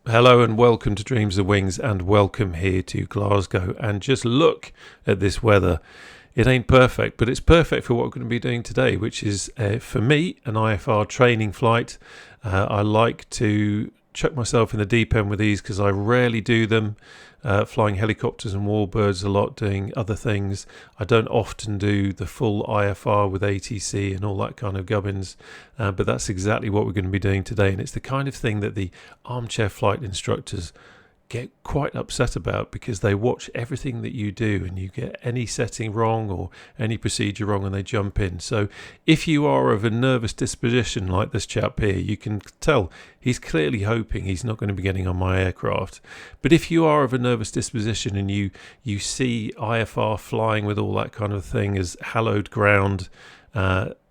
Hello and welcome to Dreams of Wings, and welcome here to Glasgow. And just look at this weather. It ain't perfect, but it's perfect for what we're going to be doing today, which is, for me, an IFR training flight. I like to chuck myself in the deep end with these because I rarely do them. Flying helicopters and warbirds a lot, doing other things. I don't often do the full IFR with ATC and all that kind of gubbins, but that's exactly what we're going to be doing today, and it's the kind of thing that the armchair flight instructors get quite upset about, because they watch everything that you do and you get any setting wrong or any procedure wrong and they jump in. So if you are of a nervous disposition like this chap here, you can tell he's clearly hoping he's not going to be getting on my aircraft. But if you are of a nervous disposition and you see IFR flying with all that kind of thing as hallowed ground,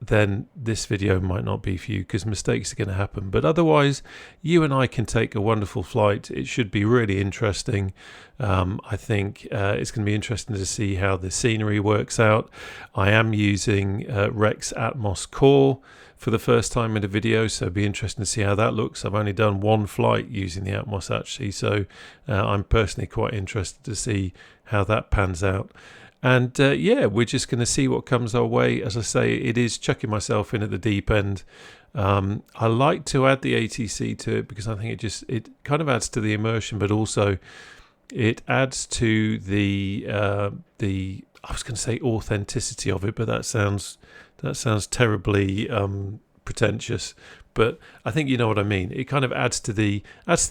then this video might not be for you, because mistakes are going to happen. But otherwise, you and I can take a wonderful flight. It should be really interesting. I think it's going to be interesting to see how the scenery works out. I am using REX Atmos Core for the first time in a video, so it'll be interesting to see how that looks. I've only done one flight using the Atmos actually, so I'm personally quite interested to see how that pans out. And yeah, we're just going to see what comes our way. As I say, it is chucking myself in at the deep end. I like to add the ATC to it because I think it kind of adds to the immersion, but also it adds to the I was going to say authenticity of it, but that sounds terribly pretentious. But I think you know what I mean. It kind of adds to the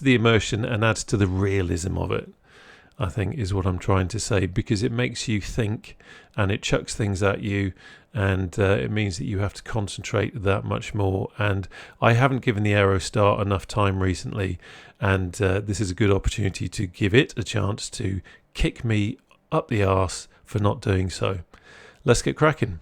immersion and adds to the realism of it, I think, is what I'm trying to say, because it makes you think and it chucks things at you, and it means that you have to concentrate that much more. And I haven't given the Aerostar enough time recently, and this is a good opportunity to give it a chance to kick me up the arse for not doing so. Let's get cracking.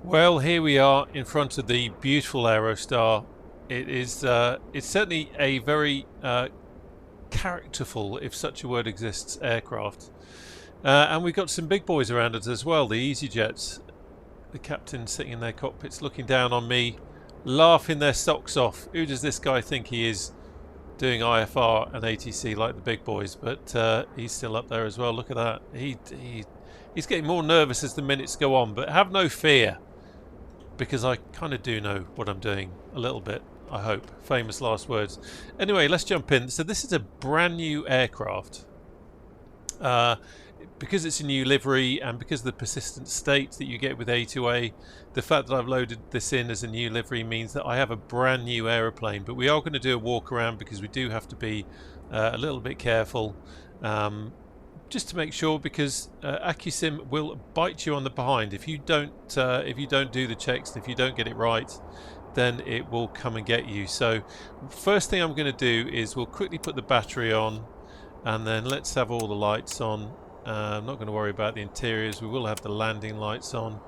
Well, here we are in front of the beautiful Aerostar. It is it's certainly a very characterful, if such a word exists, aircraft. And we've got some big boys around us as well, the EasyJets. The captains sitting in their cockpits looking down on me, laughing their socks off. Who does this guy think he is, doing IFR and ATC like the big boys? But he's still up there as well. Look at that. He's getting more nervous as the minutes go on, but have no fear, because I kind of do know what I'm doing a little bit, I hope. Famous last words. Anyway, let's jump in. So this is a brand new aircraft. Because it's a new livery, and because of the persistent state that you get with A2A, the fact that I've loaded this in as a new livery means that I have a brand new aeroplane. But we are going to do a walk around, because we do have to be a little bit careful. Just to make sure, because AccuSim will bite you on the behind if you don't do the checks, and if you don't get it right, then it will come and get you. So first thing I'm going to do is we'll quickly put the battery on, and then let's have all the lights on. I'm not going to worry about the interiors. We will have the landing lights on,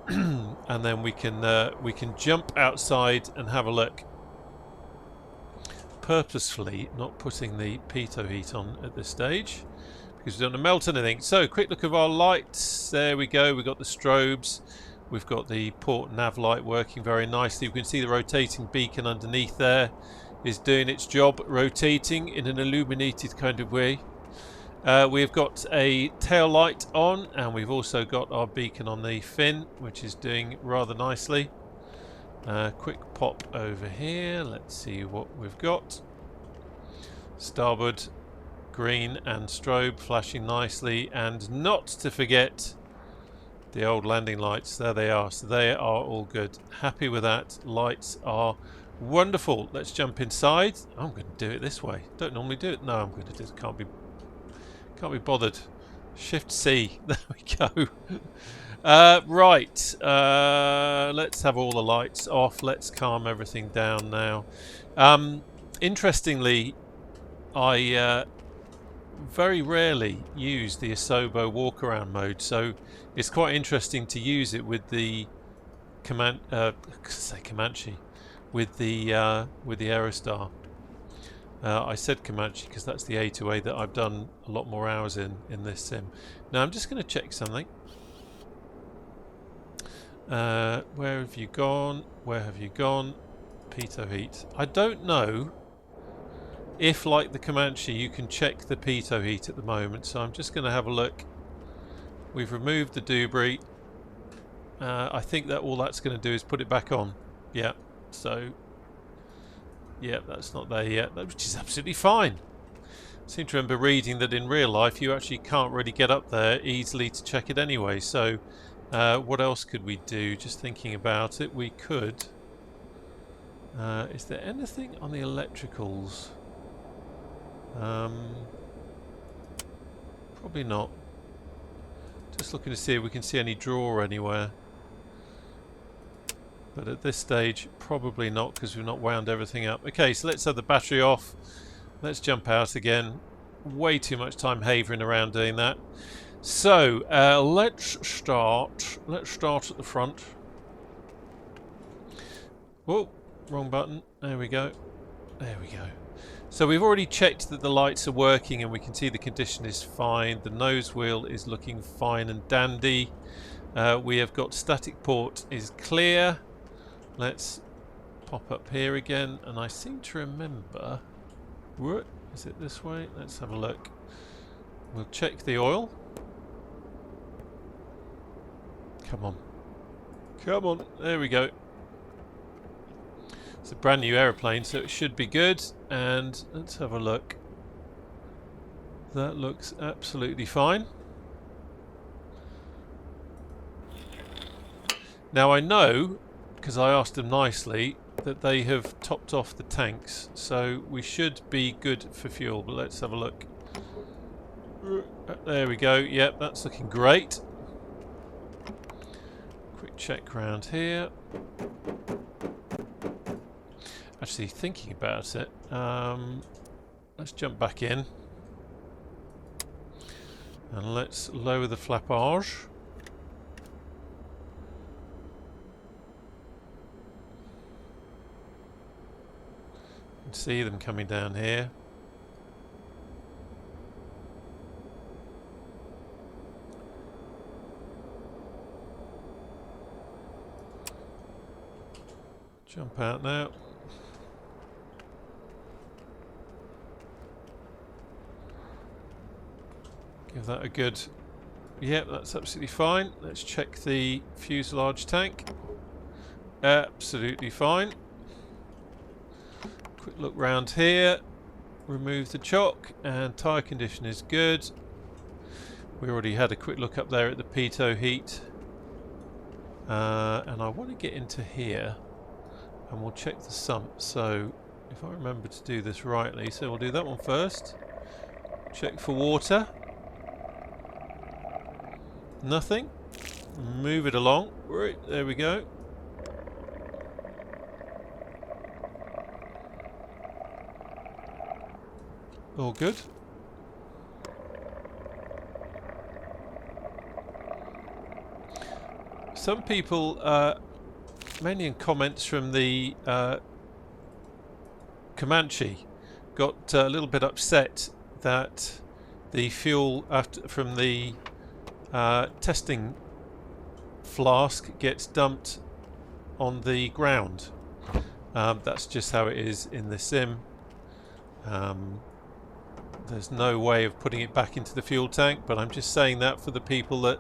and then we can jump outside and have a look. Purposefully not putting the pitot heat on at this stage, because we don't want to melt anything. So quick look of our lights. There we go. We've got the strobes. We've got the port nav light working very nicely. You can see the rotating beacon underneath there is doing its job, rotating in an illuminated kind of way. We've got a tail light on, and we've also got our beacon on the fin, which is doing rather nicely. Quick pop over here. Let's see what we've got. Starboard green and strobe flashing nicely, and not to forget the old landing lights. There they are. So they are all good. Happy with that. Lights are wonderful. Let's jump inside. I'm going to do it this way. Don't normally do it. No, I'm going to do it. Can't be bothered. Shift C. There we go. Right. Let's have all the lights off. Let's calm everything down now. Interestingly, I very rarely use the Asobo walk around mode, so it's quite interesting to use it with the Comanche with the Aerostar. I said Comanche because that's the A2A that I've done a lot more hours in this sim. Now I'm just going to check something. Where have you gone? Where have you gone? Pitot heat. I don't know if, like the Comanche, you can check the pitot heat at the moment, so I'm just going to have a look. We've removed the debris. I think that all that's going to do is put it back on. Yeah, so yeah, that's not there yet, which is absolutely fine. I seem to remember reading that in real life you actually can't really get up there easily to check it anyway. So what else could we do? Just thinking about it, we could. Is there anything on the electricals? Probably not. Just looking to see if we can see any drawer anywhere. But at this stage, probably not, because we've not wound everything up. Okay, so let's have the battery off. Let's jump out again. Way too much time havering around doing that. So, let's start. Let's start at the front. Whoa, wrong button. There we go. There we go. So we've already checked that the lights are working and we can see the condition is fine. The nose wheel is looking fine and dandy. We have got static port is clear. Let's pop up here again, and I seem to remember... Is it this way? Let's have a look. We'll check the oil. Come on. Come on. There we go. It's a brand new aeroplane, so it should be good. And let's have a look. That looks absolutely fine. Now I know, because I asked them nicely, that they have topped off the tanks, so we should be good for fuel. But let's have a look. There we go. Yep, that's looking great. Quick check round here. Actually, thinking about it, let's jump back in and let's lower the flappage. See them coming down here. Jump out now. Give that a good... Yep, that's absolutely fine. Let's check the fuselage tank. Absolutely fine. Quick look round here. Remove the chock, and tyre condition is good. We already had a quick look up there at the pitot heat. And I want to get into here and we'll check the sump. So if I remember to do this rightly, so we'll do that one first. Check for water. Nothing. Move it along. Right, there we go. All good. Some people, mainly in comments from the Comanche, got a little bit upset that the fuel from the testing flask gets dumped on the ground. That's just how it is in the sim. There's no way of putting it back into the fuel tank, but I'm just saying that for the people that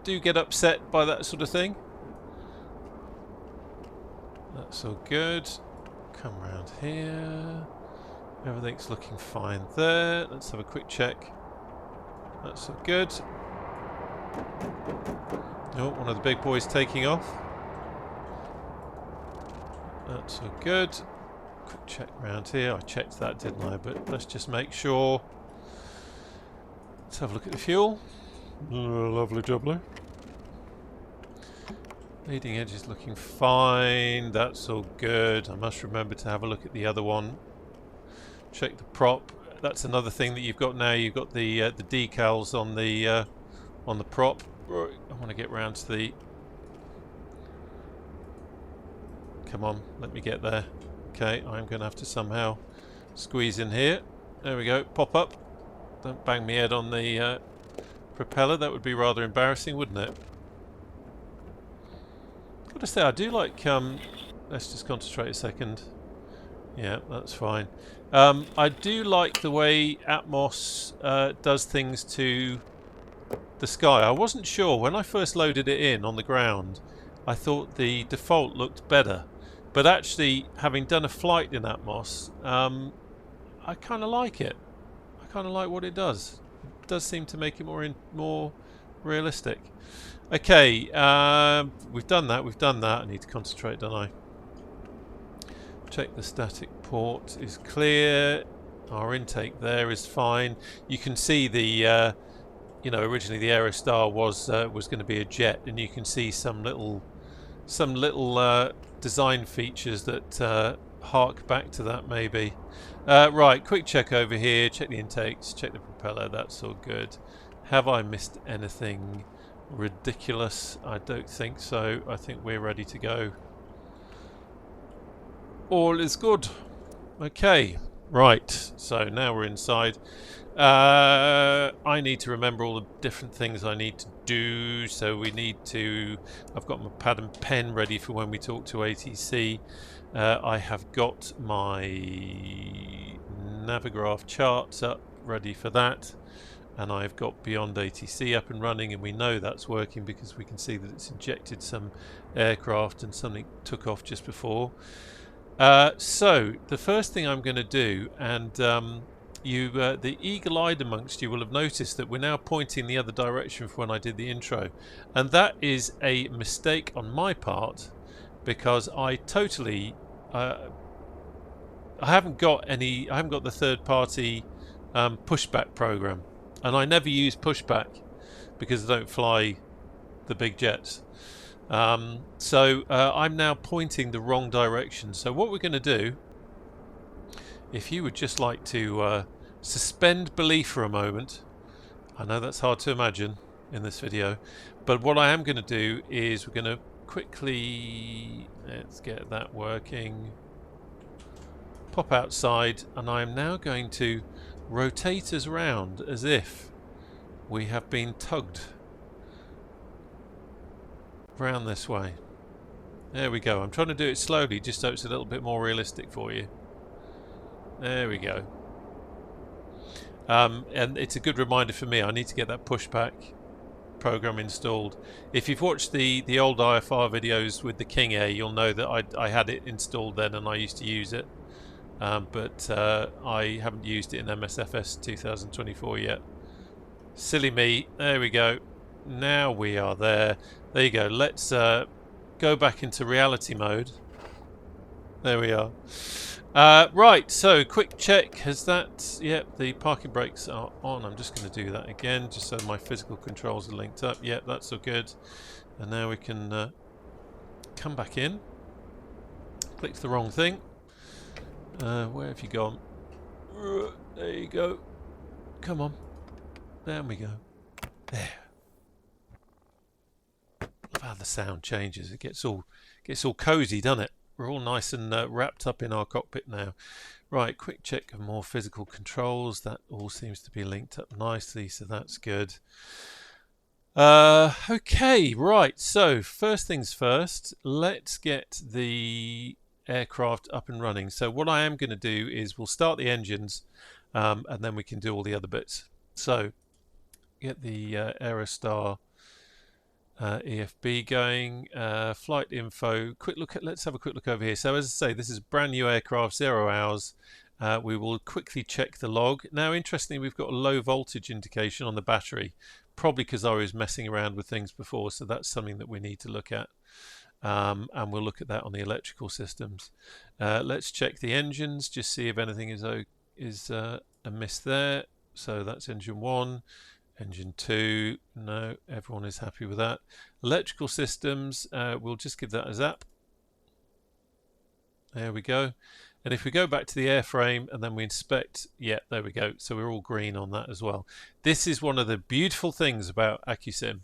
do get upset by that sort of thing. That's all good. Come around here. Everything's looking fine there. Let's have a quick check. That's all good. Oh, one of the big boys taking off. That's all good. Quick check around here. I checked that, didn't I? But let's just make sure. Let's have a look at the fuel. Lovely jubbly. Leading edge is looking fine. That's all good. I must remember to have a look at the other one. Check the prop. That's another thing that you've got now. You've got the decals on the prop. Right, I want to get round to the... Come on, let me get there. Okay, I'm going to have to somehow Squeeze in here. There we go. Pop up. Don't bang me head on the propeller. That would be rather embarrassing, wouldn't it? Got to say, I do like... let's just concentrate a second. Yeah, that's fine. I do like the way Atmos does things to the sky. I wasn't sure. When I first loaded it in on the ground, I thought the default looked better. But actually, having done a flight in Atmos, I kind of like it. I kind of like what it does. It does seem to make it more realistic. Okay, we've done that. I need to concentrate, don't I? Check the static port is clear. Our intake there is fine. You can see the, you know, originally the Aerostar was going to be a jet, and you can see some little design features that hark back to that maybe. Right, quick check over here. Check the intakes. Check the propeller. That's all good. Have I missed anything ridiculous? I don't think so. I think we're ready to go. All is good. Okay, right, so now we're inside. I need to remember all the different things I need to do, so we need to... I've got my pad and pen ready for when we talk to ATC. I have got my Navigraph charts up ready for that, and I've got BeyondATC up and running, and we know that's working because we can see that it's injected some aircraft and something took off just before. So the first thing I'm going to do, and the eagle-eyed amongst you will have noticed that we're now pointing the other direction from when I did the intro, and that is a mistake on my part because I totally I haven't got the third-party pushback program, and I never use pushback because I don't fly the big jets. So I'm now pointing the wrong direction. So what we're going to do, if you would just like to suspend belief for a moment, I know that's hard to imagine in this video, but what I am going to do is we're going to quickly, let's get that working, pop outside, and I am now going to rotate us round as if we have been tugged round this way. There we go. I'm trying to do it slowly just so it's a little bit more realistic for you. There we go. And it's a good reminder for me, I need to get that pushback program installed. If you've watched the old IFR videos with the King Air, you'll know that I had it installed then and I used to use it. But I haven't used it in MSFS 2024 yet. Silly me. There we go. Now we are there. There you go. Let's go back into reality mode. There we are. Right, so quick check. Has that... Yep, the parking brakes are on. I'm just going to do that again, just so my physical controls are linked up. Yep, that's all good. And now we can come back in. Clicked the wrong thing. Where have you gone? There you go. Come on. There we go. There. Love how the sound changes. It gets all cozy, doesn't it? We're all nice and wrapped up in our cockpit now. Right, quick check of more physical controls. That all seems to be linked up nicely, so that's good. Okay, right. So first things first, let's get the aircraft up and running. So what I am going to do is we'll start the engines, and then we can do all the other bits. So get the Aerostar EFB going, flight info, let's have a quick look over here. So as I say, this is a brand new aircraft, 0 hours. We will quickly check the log. Now interestingly, we've got a low voltage indication on the battery, probably because I was messing around with things before, so that's something that we need to look at. And we'll look at that on the electrical systems. Let's check the engines, just see if anything is amiss there. So that's engine 1. Engine 2, no, everyone is happy with that. Electrical systems, we'll just give that a zap. There we go. And if we go back to the airframe and then we inspect, yeah, there we go. So we're all green on that as well. This is one of the beautiful things about AccuSim.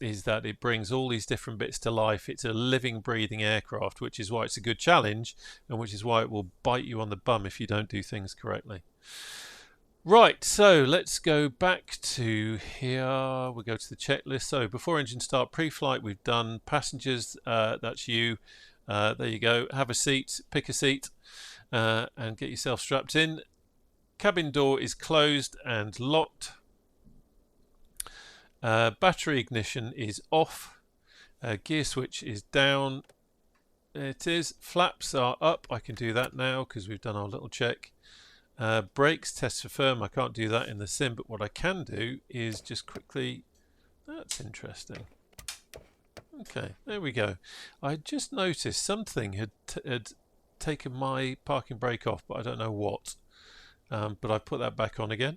is that it brings all these different bits to life. It's a living, breathing aircraft, which is why it's a good challenge, and which is why it will bite you on the bum if you don't do things correctly. Right, so let's go back to here. We'll go to the checklist. So before engine start, pre-flight, we've done passengers. That's you. There you go. Have a seat, pick a seat, and get yourself strapped in. Cabin door is closed and locked. Battery ignition is off. Gear switch is down. There it is. Flaps are up. I can do that now because we've done our little check. Brakes, test for firm. I can't do that in the sim, but what I can do is just quickly... That's interesting. Okay, there we go. I just noticed something had taken my parking brake off, but I don't know what. But I put that back on again.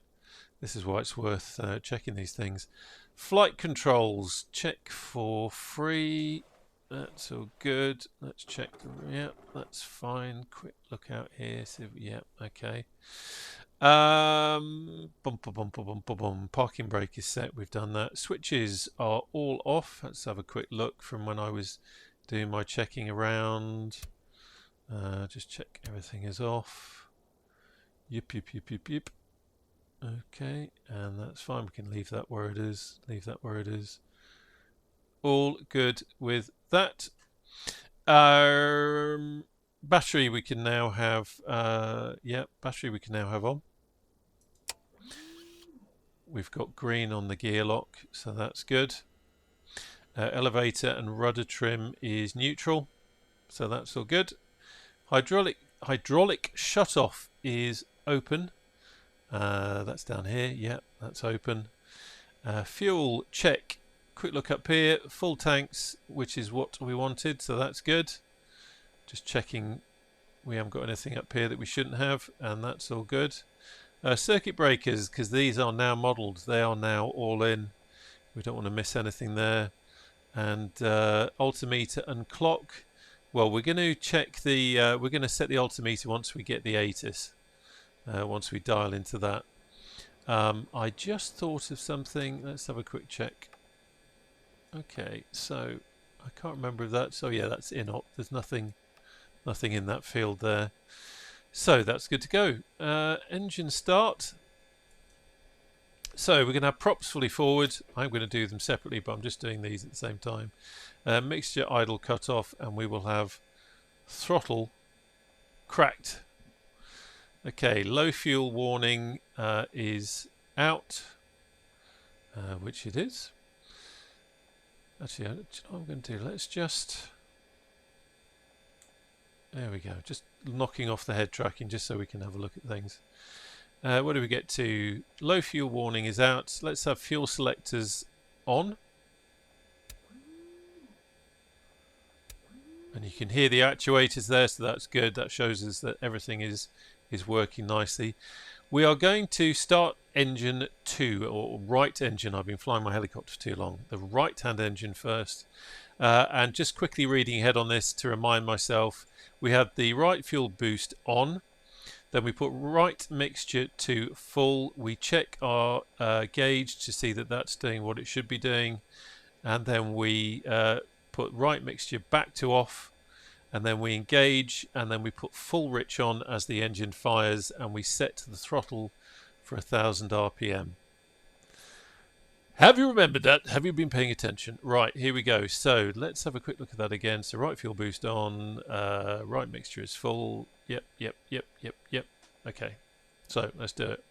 This is why it's worth checking these things. Flight controls, check for free. That's all good. Let's check. Yep, that's fine. Quick look out here. See, yep, okay. Parking brake is set. We've done that. Switches are all off. Let's have a quick look from when I was doing my checking around. Just check everything is off. Yep. Okay, and that's fine. We can leave that where it is. Leave that where it is. All good with that. Battery we can now have. Battery we can now have on. We've got green on the gear lock, so that's good. Elevator and rudder trim is neutral, so that's all good. Hydraulic shutoff is open. That's down here. Yep, that's open. Fuel check. Quick look up here. Full tanks, which is what we wanted, so that's good. Just checking we haven't got anything up here that we shouldn't have, and that's all good. Circuit breakers, because these are now modelled. They are now all in. We don't want to miss anything there. And altimeter and clock. Well, we're going to check the. We're going to set the altimeter once we get the ATIS. Once we dial into that. I just thought of something. Let's have a quick check. Okay, so I can't remember if that. So yeah, that's in-op. There's nothing in that field there. So that's good to go. Engine start. So we're going to have props fully forward. I'm going to do them separately, but I'm just doing these at the same time. Mixture idle cut off, and we will have throttle cracked. Okay, low fuel warning is out, which it is. Actually, do you know what I'm going to do? Let's just... There we go. Just knocking off the head tracking just so we can have a look at things. What do we get to? Low fuel warning is out. Let's have fuel selectors on. And you can hear the actuators there, so that's good. That shows us that everything is working nicely. We are going to start engine 2, or right engine. I've been flying my helicopter for too long. The right-hand engine first. And just quickly reading ahead on this to remind myself, we have the right fuel boost on. Then we put right mixture to full. We check our gauge to see that that's doing what it should be doing. And then we put right mixture back to off. And then we engage, and then we put full rich on as the engine fires, and we set the throttle for 1000 RPM. Have you remembered that? Have you been paying attention? Right, here we go. So let's have a quick look at that again. So right fuel boost on, right mixture is full. Yep. Okay, so let's do it.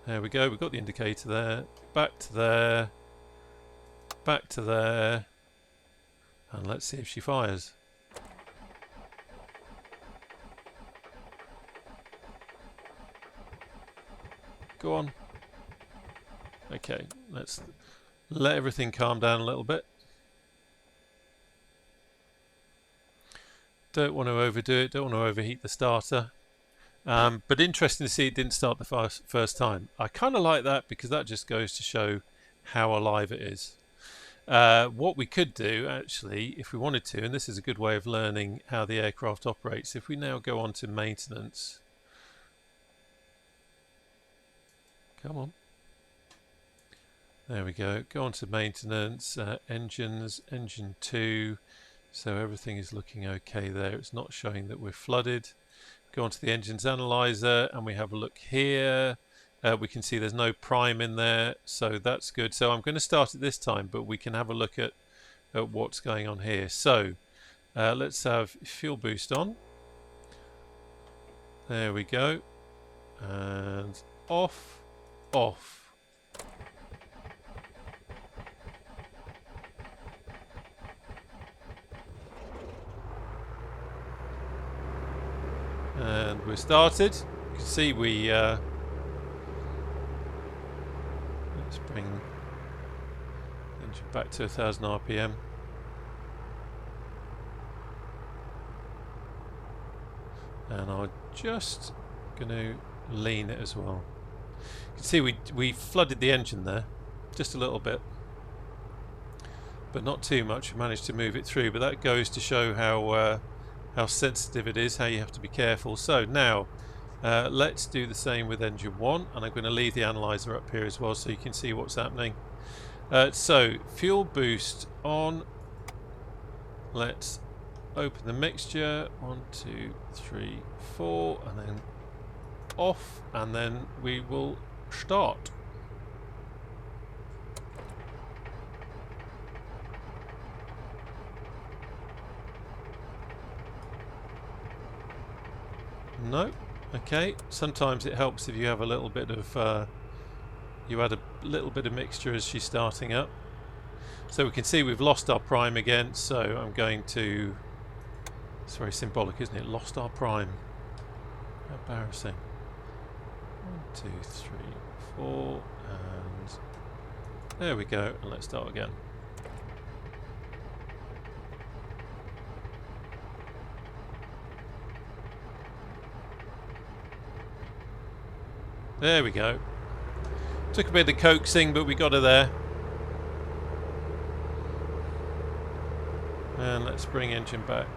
There we go. We've got the indicator there. Back to there. Back to there. And let's see if she fires. Go on. Okay, let's let everything calm down a little bit. Don't want to overdo it, don't want to overheat the starter. But interesting to see it didn't start the first time. I kind of like that because that just goes to show how alive it is. What we could do, actually, if we wanted to, and this is a good way of learning how the aircraft operates, if we now go on to maintenance. Come on. There we go. Go on to maintenance, engines, engine 2. So everything is looking okay there. It's not showing that we're flooded. Go on to the engines analyzer and we have a look here. We can see there's no prime in there, so that's good. So I'm going to start it this time, but we can have a look at what's going on here. So let's have fuel boost on. There we go. And off, off. And we're started. You can see we let's bring the engine back to 1000 RPM. And I'm just going to lean it as well. You can see we flooded the engine there just a little bit, but not too much. We managed to move it through, but that goes to show how sensitive it is, how you have to be careful. So now let's do the same with engine 1, and I'm going to leave the analyzer up here as well so you can see what's happening. So fuel boost on. Let's open the mixture. 1, 2, 3, 4, and then off, and then we will start. No, okay. Sometimes it helps if you have a little bit of you add a little bit of mixture as she's starting up. So we can see we've lost our prime again, so I'm going to, it's very symbolic, isn't it? Lost our prime. Embarrassing. 1, 2, 3, 4, and there we go, and let's start again. There we go. Took a bit of coaxing, but we got her there. And let's bring engine back.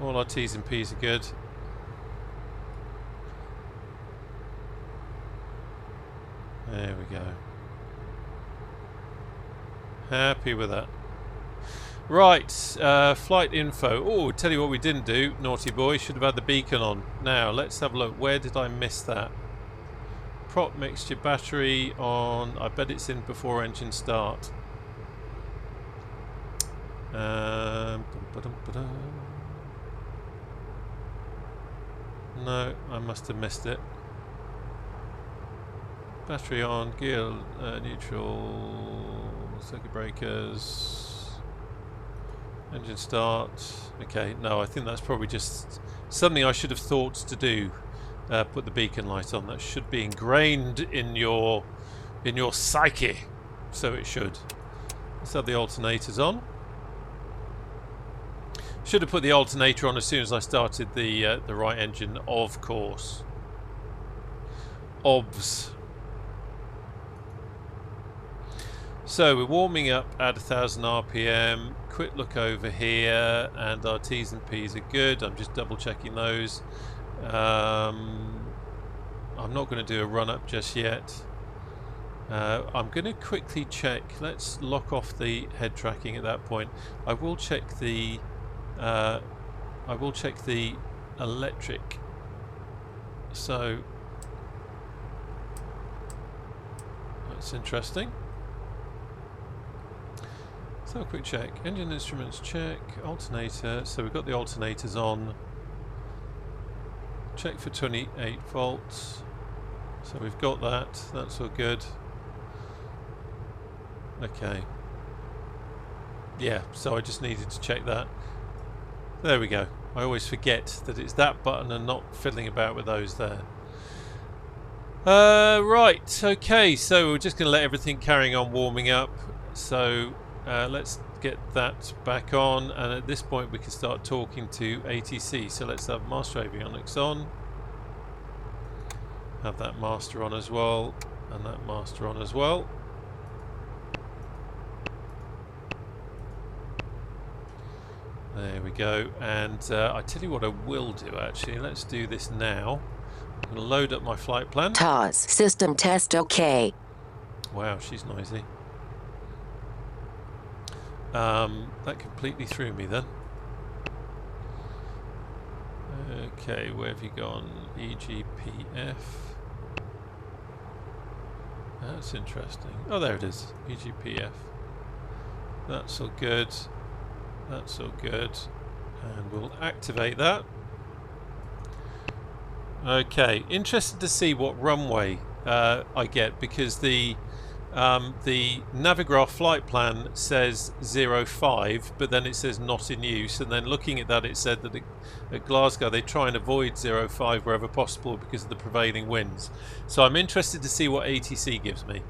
All our T's and P's are good. There we go. Happy with that. Right, flight info. Oh, tell you what we didn't do, naughty boy, should have had the beacon on. Now, let's have a look. Where did I miss that? Prop mixture battery on. I bet it's in before engine start. No, I must have missed it. Battery on, gear neutral, circuit breakers. Engine start. Okay, no, I think that's probably just something I should have thought to do. Put the beacon light on. That should be ingrained in your psyche. So it should. Let's have the alternators on. Should have put the alternator on as soon as I started the right engine, of course. OBS. So we're warming up at 1000 RPM. Quick look over here, and our T's and P's are good. I'm just double checking those. I'm not going to do a run up just yet. I'm going to quickly check. Let's lock off the head tracking at that point. I will check the electric. So that's interesting. So a quick check. Engine instruments check. Alternator. So we've got the alternators on. Check for 28 volts. So we've got that. That's all good. Okay. Yeah, so I just needed to check that. There we go. I always forget that it's that button and not fiddling about with those there. Right, okay, so we're just going to let everything carry on warming up. So let's get that back on, and at this point we can start talking to ATC. So let's have master avionics on. Have that master on as well, and that master on as well. There we go, and I tell you what I will do actually, let's do this now. I'm going to load up my flight plan. TOS system test OK. Wow, she's noisy. That completely threw me then. Okay, where have you gone? EGPF. That's interesting. Oh, there it is. EGPF. That's all good. That's all good. And we'll activate that. Okay, interested to see what runway I get, because the Navigraph flight plan says 05, but then it says not in use, and then looking at that it said that at Glasgow they try and avoid 05 wherever possible because of the prevailing winds. So I'm interested to see what ATC gives me.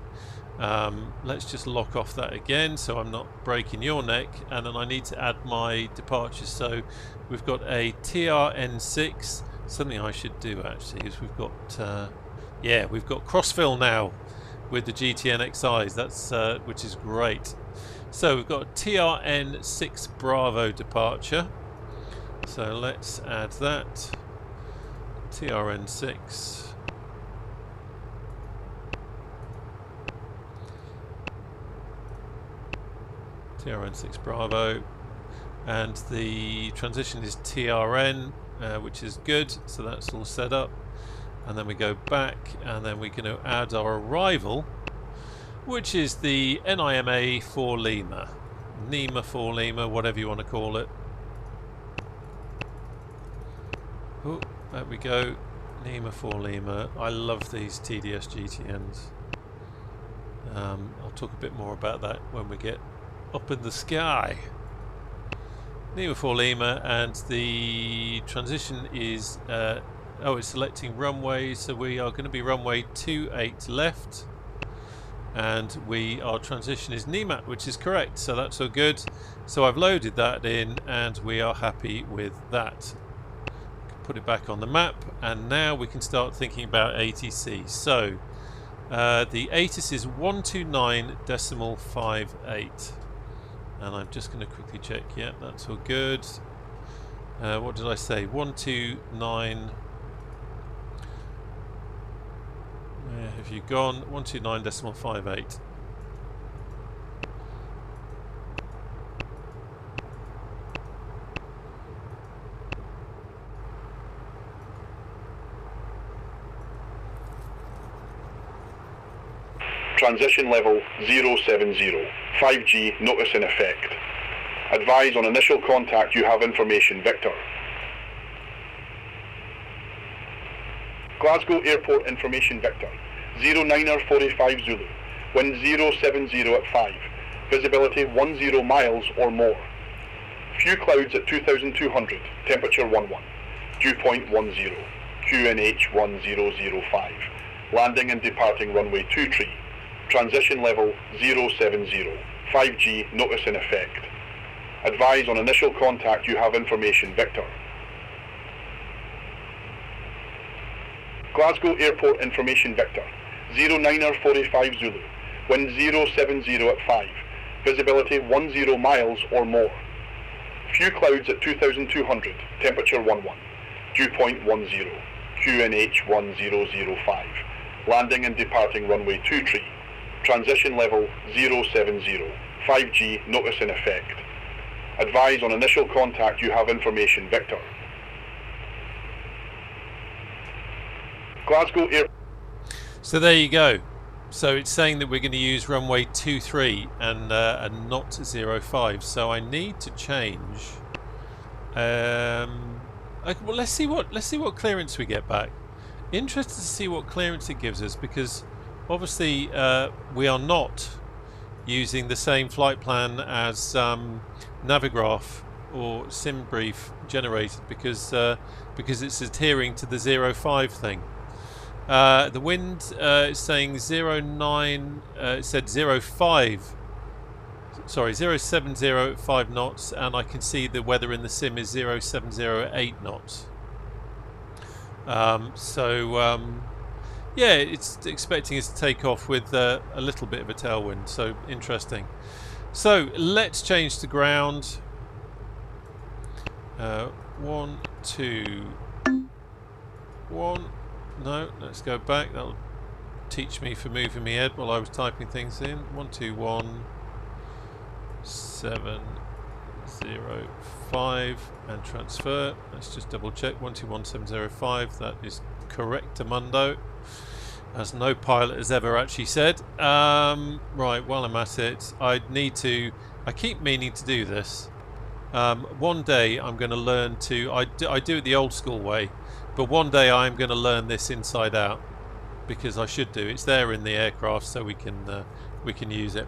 Let's just lock off that again so I'm not breaking your neck, and then I need to add my departures. So we've got a TRN6. Something I should do actually is we've got we've got crossfill now with the GTN-XIs, that's which is great. So we've got a TRN6 Bravo departure. So let's add that. TRN6. TRN6 Bravo. And the transition is TRN, which is good. So that's all set up. And then we go back, and then we're going to add our arrival, which is the NIMA for Lima. NEMA for Lima, whatever you want to call it. Oh, there we go. NEMA for Lima. I love these TDS GTNs. I'll talk a bit more about that when we get up in the sky. NEMA for Lima, and the transition is it's selecting runway, so we are going to be runway 28 left, and our transition is NEMA, which is correct, so that's all good. So I've loaded that in and we are happy with that. Put it back on the map, and now we can start thinking about ATC. So the ATIS is 129.58, and I'm just going to quickly check. Yeah, that's all good. What did I say? 129. Where have you gone? 129.58. Transition level 070. 5G notice in effect. Advise on initial contact you have information Victor. Glasgow Airport information Victor. 09er45 Zulu. Wind 070 at 5. Visibility 10 miles or more. Few clouds at 2200. Temperature 11. Dew point 10. QNH 1005. Landing and departing runway 23. Transition level 070. 5G notice in effect. Advise on initial contact you have information Victor. Glasgow Airport information Victor. 09er45 Zulu. Wind 070 at 5. Visibility 10 miles or more. Few clouds at 2200. Temperature 11. Dew point 10. QNH 1005. Landing and departing runway 23. Transition level 070. 5G notice in effect. Advise on initial contact you have information Victor. Glasgow Air. So there you go. So it's saying that we're going to use runway 23 and not 05. So I need to change. Okay, well, let's see what clearance we get back. Interested to see what clearance it gives us, because obviously we are not using the same flight plan as Navigraph or SimBrief generated, because it's adhering to the 05 thing. The wind is saying 09. It said 05. Sorry, 070 at 5 knots, and I can see the weather in the sim is 070 at 8 knots. Yeah, it's expecting us to take off with a little bit of a tailwind, so interesting. So let's change to ground. 1, 2, 1, No, let's go back. That'll teach me for moving my head while I was typing things in. 121705 and transfer. Let's just double check. 121705. That is correct, Amundo. As no pilot has ever actually said. Right, while I'm at it, I keep meaning to do this. One day I'm going to learn to, I do it the old school way, but one day I'm going to learn this inside out, because I should do. It's there in the aircraft, so we can use it.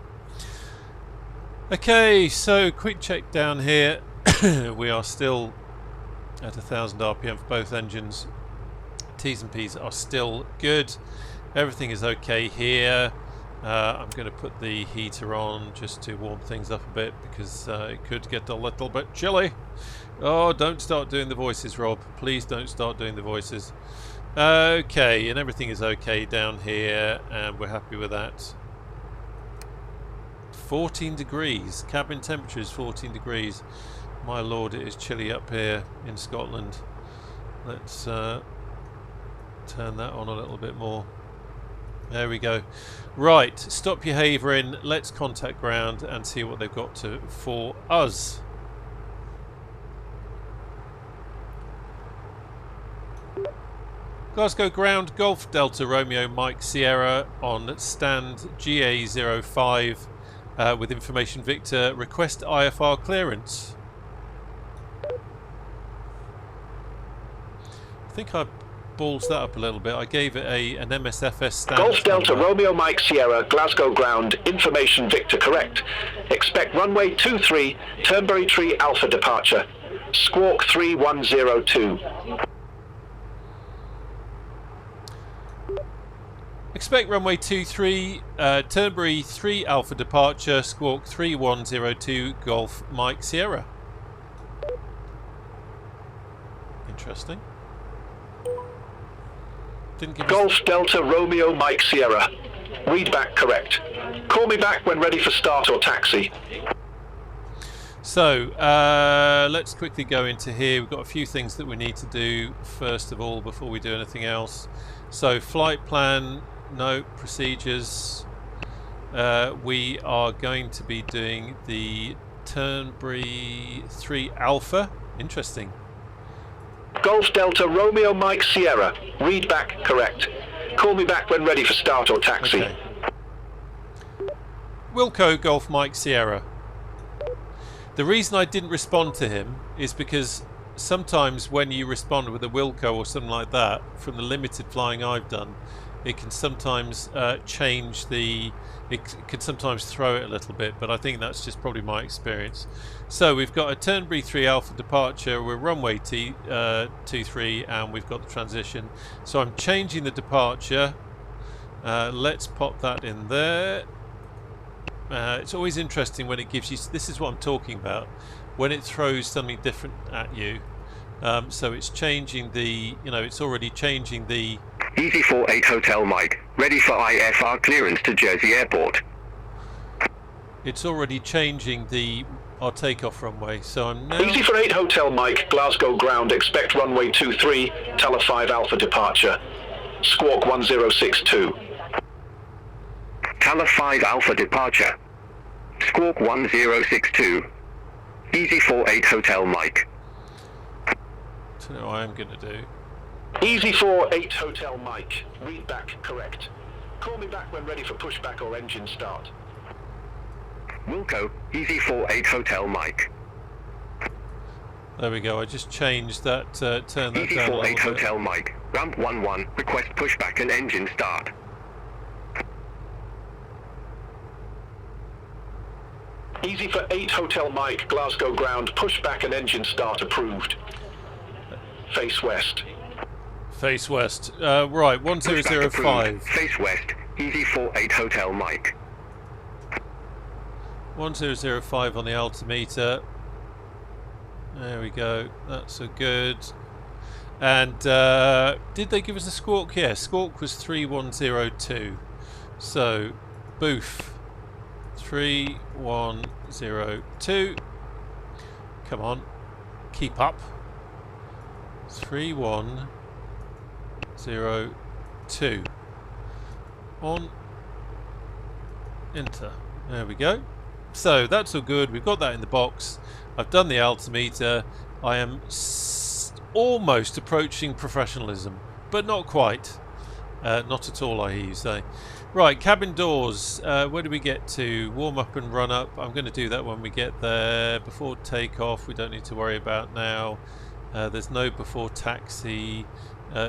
Okay, so quick check down here. We are still at 1000 RPM for both engines. T's and P's are still good. Everything is okay here. I'm going to put the heater on just to warm things up a bit, because it could get a little bit chilly. Oh, don't start doing the voices, Rob. Please don't start doing the voices. Okay, and everything is okay down here, and we're happy with that. 14 degrees. Cabin temperature is 14 degrees. My lord, it is chilly up here in Scotland. Let's turn that on a little bit more. There we go. Right, stop your havering. Let's contact ground and see what they've got for us. Glasgow ground, Golf Delta Romeo Mike Sierra on stand GA05 with information Victor. Request IFR clearance. I think I balls that up a little bit. I gave it an MSFS standard. Golf Delta Romeo Mike Sierra, Glasgow ground, information Victor correct. Expect runway 23, Turnberry Tree Alpha departure. Squawk 3102. Expect runway 23, Turnberry 3 Alpha departure, Squawk 3102, Golf Mike Sierra. Interesting. Didn't give Golf Delta Romeo Mike Sierra. Read back correct. Call me back when ready for start or taxi. So, let's quickly go into here. We've got a few things that we need to do first of all before we do anything else. So, flight plan, no, procedures. We are going to be doing the Turnberry 3 Alpha. Interesting. Golf Delta Romeo Mike Sierra. Read back correct. Call me back when ready for start or taxi. Okay. Wilco Golf Mike Sierra. The reason I didn't respond to him is because sometimes when you respond with a Wilco or something like that, from the limited flying I've done, it can sometimes change the... It can sometimes throw it a little bit, but I think that's just probably my experience. So we've got a Turnberry 3 Alpha departure, we're runway 23, and we've got the transition. So I'm changing the departure. Let's pop that in there. It's always interesting when it gives you... This is what I'm talking about. When it throws something different at you. So it's changing the... You know, it's already changing the... Easy 48 Hotel Mike, ready for IFR clearance to Jersey Airport. It's already changing our takeoff runway, so I'm now... Easy for 8 Hotel Mike, Glasgow ground, expect runway 23, Tower 5 Alpha departure. Squawk 1062. Tower 5 Alpha departure. Squawk 1062. Easy 48 Hotel Mike. I don't know what I'm going to do. Easy 48 Hotel Mike. Read back correct. Call me back when ready for pushback or engine start. Wilco, Easy 48 Hotel Mike. There we go. I just changed that. Turn that Easy down a 48 little bit. Hotel Mike. Ramp 11. Request pushback and engine start. Easy for 8 Hotel Mike, Glasgow ground, pushback and engine start approved. Face west. Face west. Right, 1005. Face west. Easy 48 Hotel Mike. 1005 on the altimeter. There we go. That's a good. And did they give us a squawk? Yeah, squawk was 3102. So, boof. 3102. Come on. Keep up. 3102. 2. On. Enter. There we go. So that's all good. We've got that in the box. I've done the altimeter. I am almost approaching professionalism, but not quite. Not at all, I hear you say. Right, cabin doors. Where do we get to? Warm up and run up. I'm going to do that when we get there. Before takeoff, we don't need to worry about now. There's no before taxi,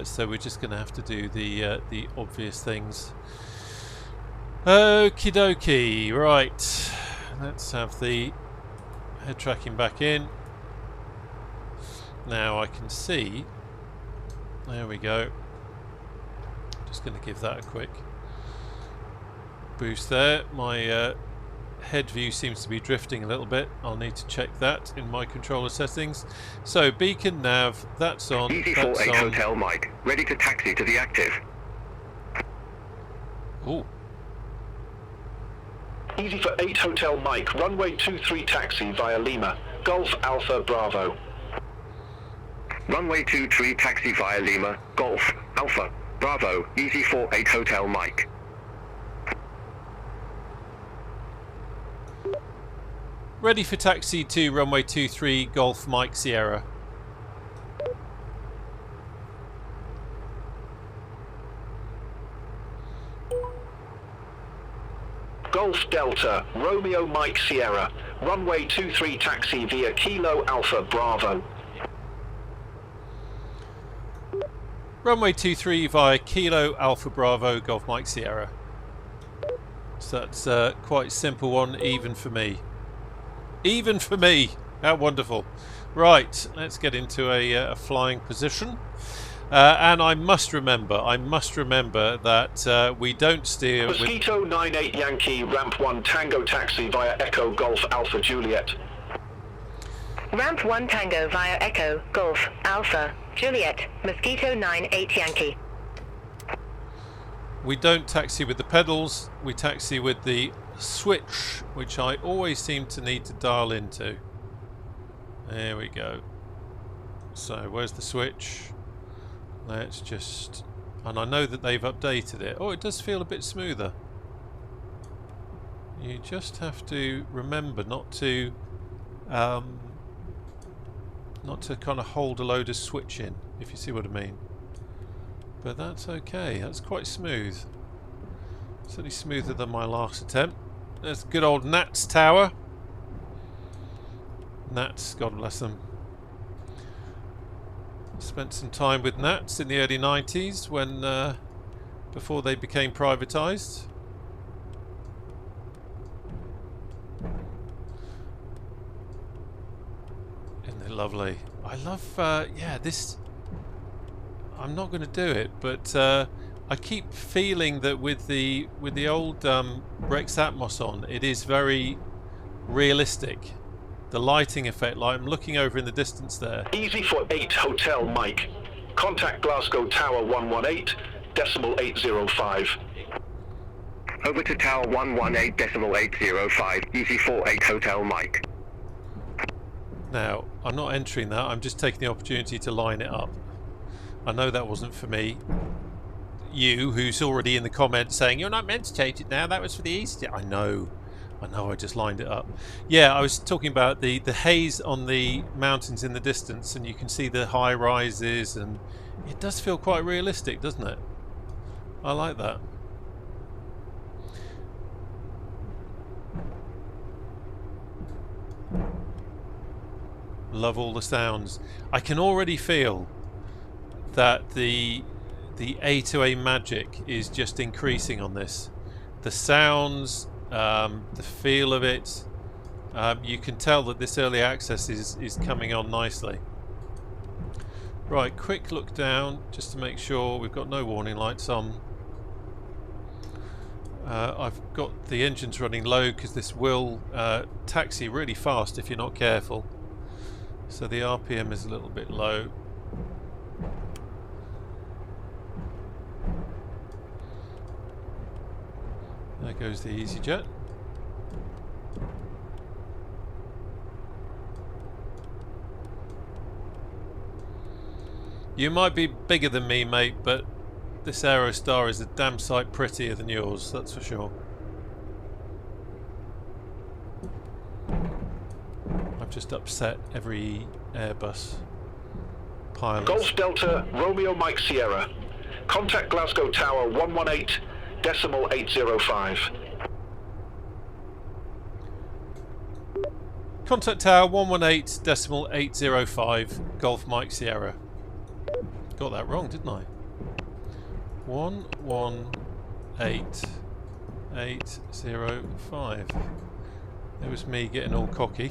so we're just going to have to do the obvious things. Okie dokie. Right, let's have the head tracking back in. Now I can see. There we go. Just going to give that a quick boost there. My head view seems to be drifting a little bit. I'll need to check that in my controller settings. So beacon nav, that's on. Easy 48 Hotel Mike, ready to taxi to the active. Ooh. Easy for 8 Hotel Mike, runway 23 taxi via Lima, Golf Alpha Bravo. Runway 23 taxi via Lima, Golf Alpha Bravo, Easy 48 Hotel Mike. Ready for taxi to runway 23 Golf Mike Sierra. Golf Delta, Romeo Mike Sierra, runway 23 taxi via Kilo Alpha Bravo. Runway 23 via Kilo Alpha Bravo Golf Mike Sierra. So that's quite a simple one, even for me. Even for me! How wonderful. Right, let's get into a flying position. And I must remember that we don't steer with... Mosquito 98 Yankee, ramp 1 Tango taxi via Echo Golf Alpha Juliet. Ramp 1 Tango via Echo, Golf, Alpha, Juliet, Mosquito 98 Yankee. We don't taxi with the pedals, we taxi with the switch, which I always seem to need to dial into. There we go. So, where's the switch? Let's just... And I know that they've updated it. Oh, it does feel a bit smoother. You just have to remember not to kind of hold a load of switch in, if you see what I mean. But that's okay, that's quite smooth. Certainly smoother than my last attempt. There's good old Nats Tower. Nats, God bless them. Spent some time with Nats in the early 90s when before they became privatised. Isn't it lovely? I love, yeah, this... I'm not going to do it, but I keep feeling that with the old REX Atmos on, it is very realistic. The lighting effect, like I'm looking over in the distance there. Easy for 8 Hotel Mike. Contact Glasgow Tower 118.805. Over to Tower 118.805, Easy 48 Hotel Mike. Now, I'm not entering that, I'm just taking the opportunity to line it up. I know that wasn't for me. You, who's already in the comments saying, you're not meant to change it now, that was for the easy. I know, I just lined it up. Yeah, I was talking about the haze on the mountains in the distance, and you can see the high rises, and it does feel quite realistic, doesn't it? I like that. Love all the sounds. I can already feel that the A2A magic is just increasing on this. The sounds, the feel of it, you can tell that this early access is coming on nicely. Right, quick look down just to make sure we've got no warning lights on. I've got the engines running low because this will taxi really fast if you're not careful. So the RPM is a little bit low. There goes the EasyJet. You might be bigger than me, mate, but This Aerostar is a damn sight prettier than yours, that's for sure. I've just upset every Airbus pilot. Golf Delta, Romeo Mike Sierra. Contact Glasgow Tower 118.805. Contact Tower 118.805, Golf Mike Sierra. Got that wrong, didn't I? 118.805. It was me getting all cocky.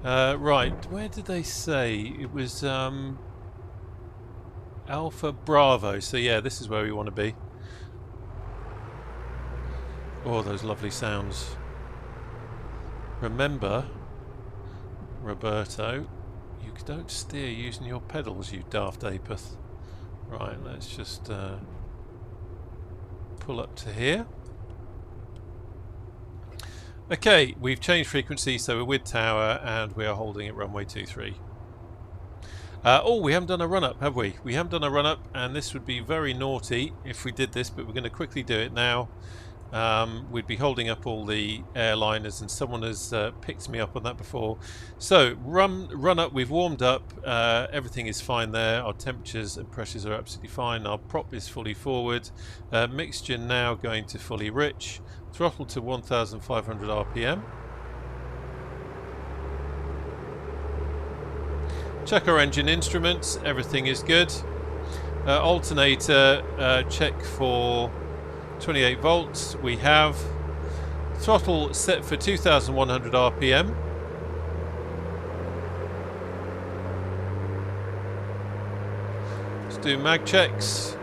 Right, where did they say? It was Alpha Bravo. So yeah, this is where we want to be. Oh, those lovely sounds. Remember, Roberto, you don't steer using your pedals, you daft apeth. Right, let's just pull up to here. Okay, we've changed frequency, so we're with tower and we are holding at runway 23. Oh, we haven't done a run-up, have we? We haven't done a run-up, and this would be very naughty if we did this, but we're going to quickly do it now. We'd be holding up all the airliners, and someone has picked me up on that before. So, run up, we've warmed up, everything is fine there, our temperatures and pressures are absolutely fine, our prop is fully forward, mixture now going to fully rich, throttle to 1500 RPM. Check our engine instruments, everything is good. Alternator, check for 28 volts, we have. Throttle set for 2100 RPM. Let's do mag checks.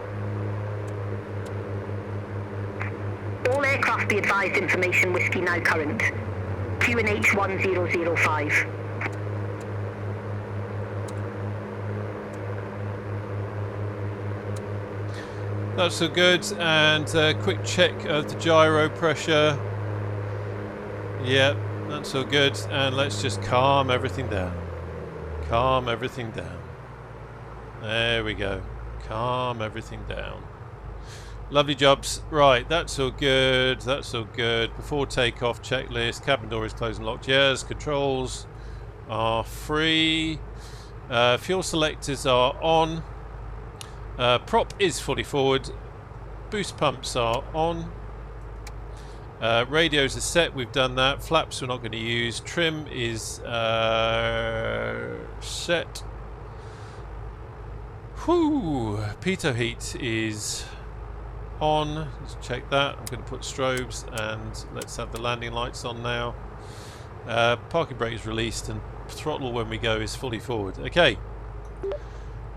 All aircraft be advised, information whiskey now current. QNH 1005. That's all good, and a quick check of the gyro pressure. Yep, that's all good, and let's just calm everything down. Calm everything down. There we go. Calm everything down. Lovely jobs. Right, that's all good. That's all good. Before takeoff, checklist. Cabin door is closed and locked. Yes, controls are free. Fuel selectors are on. Prop is fully forward. Boost pumps are on. Radios are set. We've done that. Flaps we're not going to use. Trim is set. Whew. Pitot heat is on. Let's check that. I'm going to put strobes, and let's have the landing lights on now. Parking brake is released, and throttle when we go is fully forward. Okay.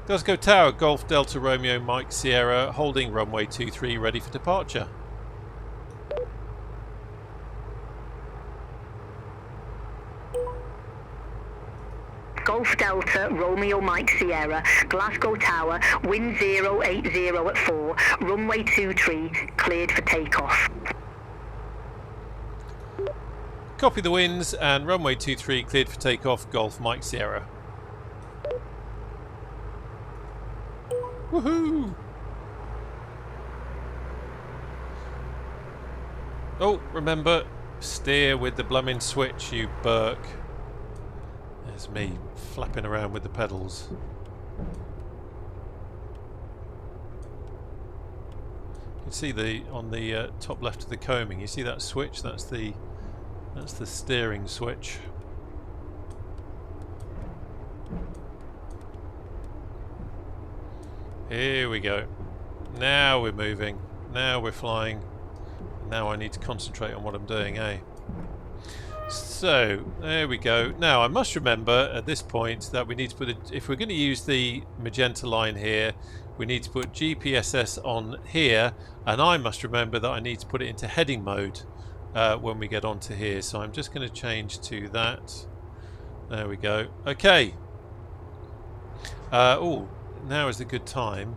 Glasgow Tower, Golf Delta Romeo Mike Sierra, holding runway 23, ready for departure. Golf Delta Romeo Mike Sierra, Glasgow Tower, wind 080 at 4, runway 23, cleared for takeoff. Copy the winds, and runway 23 cleared for takeoff, Golf Mike Sierra. Woohoo! Oh, remember, steer with the blooming switch, you Burke. There's me flapping around with the pedals. You can see the on the top left of the coaming. You see that switch? That's the steering switch. Here we go. Now we're moving. Now we're flying. Now I need to concentrate on what I'm doing, eh? So, there we go. Now, I must remember at this point that we need to put, if we're going to use the magenta line here, we need to put GPSS on here, and I must remember that I need to put it into heading mode when we get onto here. So I'm just going to change to that. There we go. Okay. Oh, now is a good time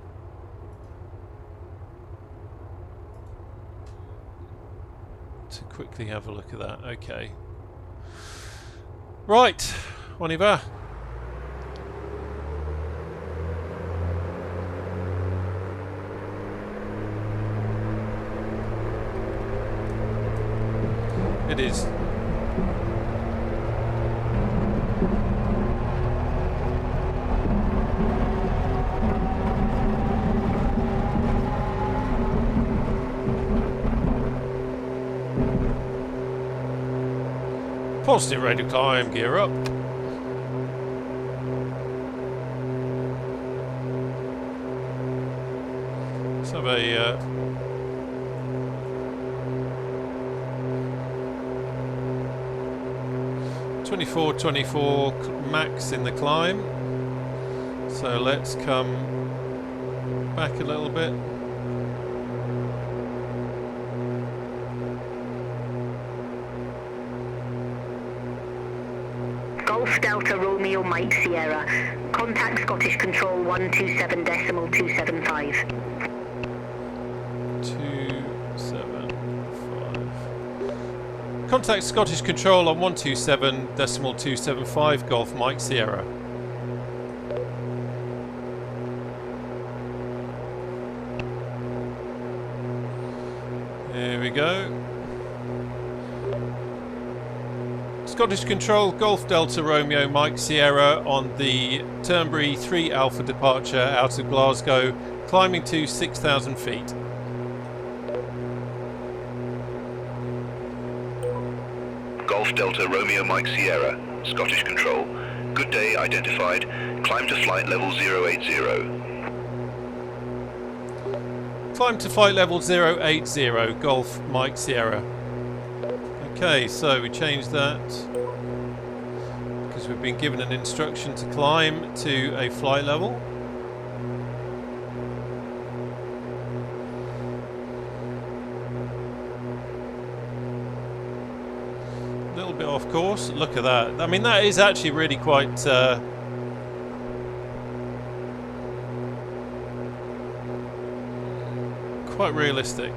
to quickly have a look at that. Okay. Right, on y va. It is. Positive rate of climb, gear up. Let's have a 24 max in the climb. So let's come back a little bit. Golf Delta Romeo Mike Sierra. Contact Scottish Control 127.275. 275. Contact Scottish Control on 127.275 Golf Mike Sierra. There we go. Scottish Control, Golf Delta Romeo Mike Sierra on the Turnberry 3 Alpha departure out of Glasgow, climbing to 6,000 feet. Golf Delta Romeo Mike Sierra, Scottish Control. Good day identified. Climb to flight level 080. Climb to flight level 080, Golf Mike Sierra. Okay, so we changed that because we've been given an instruction to climb to a flight level. A little bit off course. Look at that. I mean, that is actually really quite quite realistic.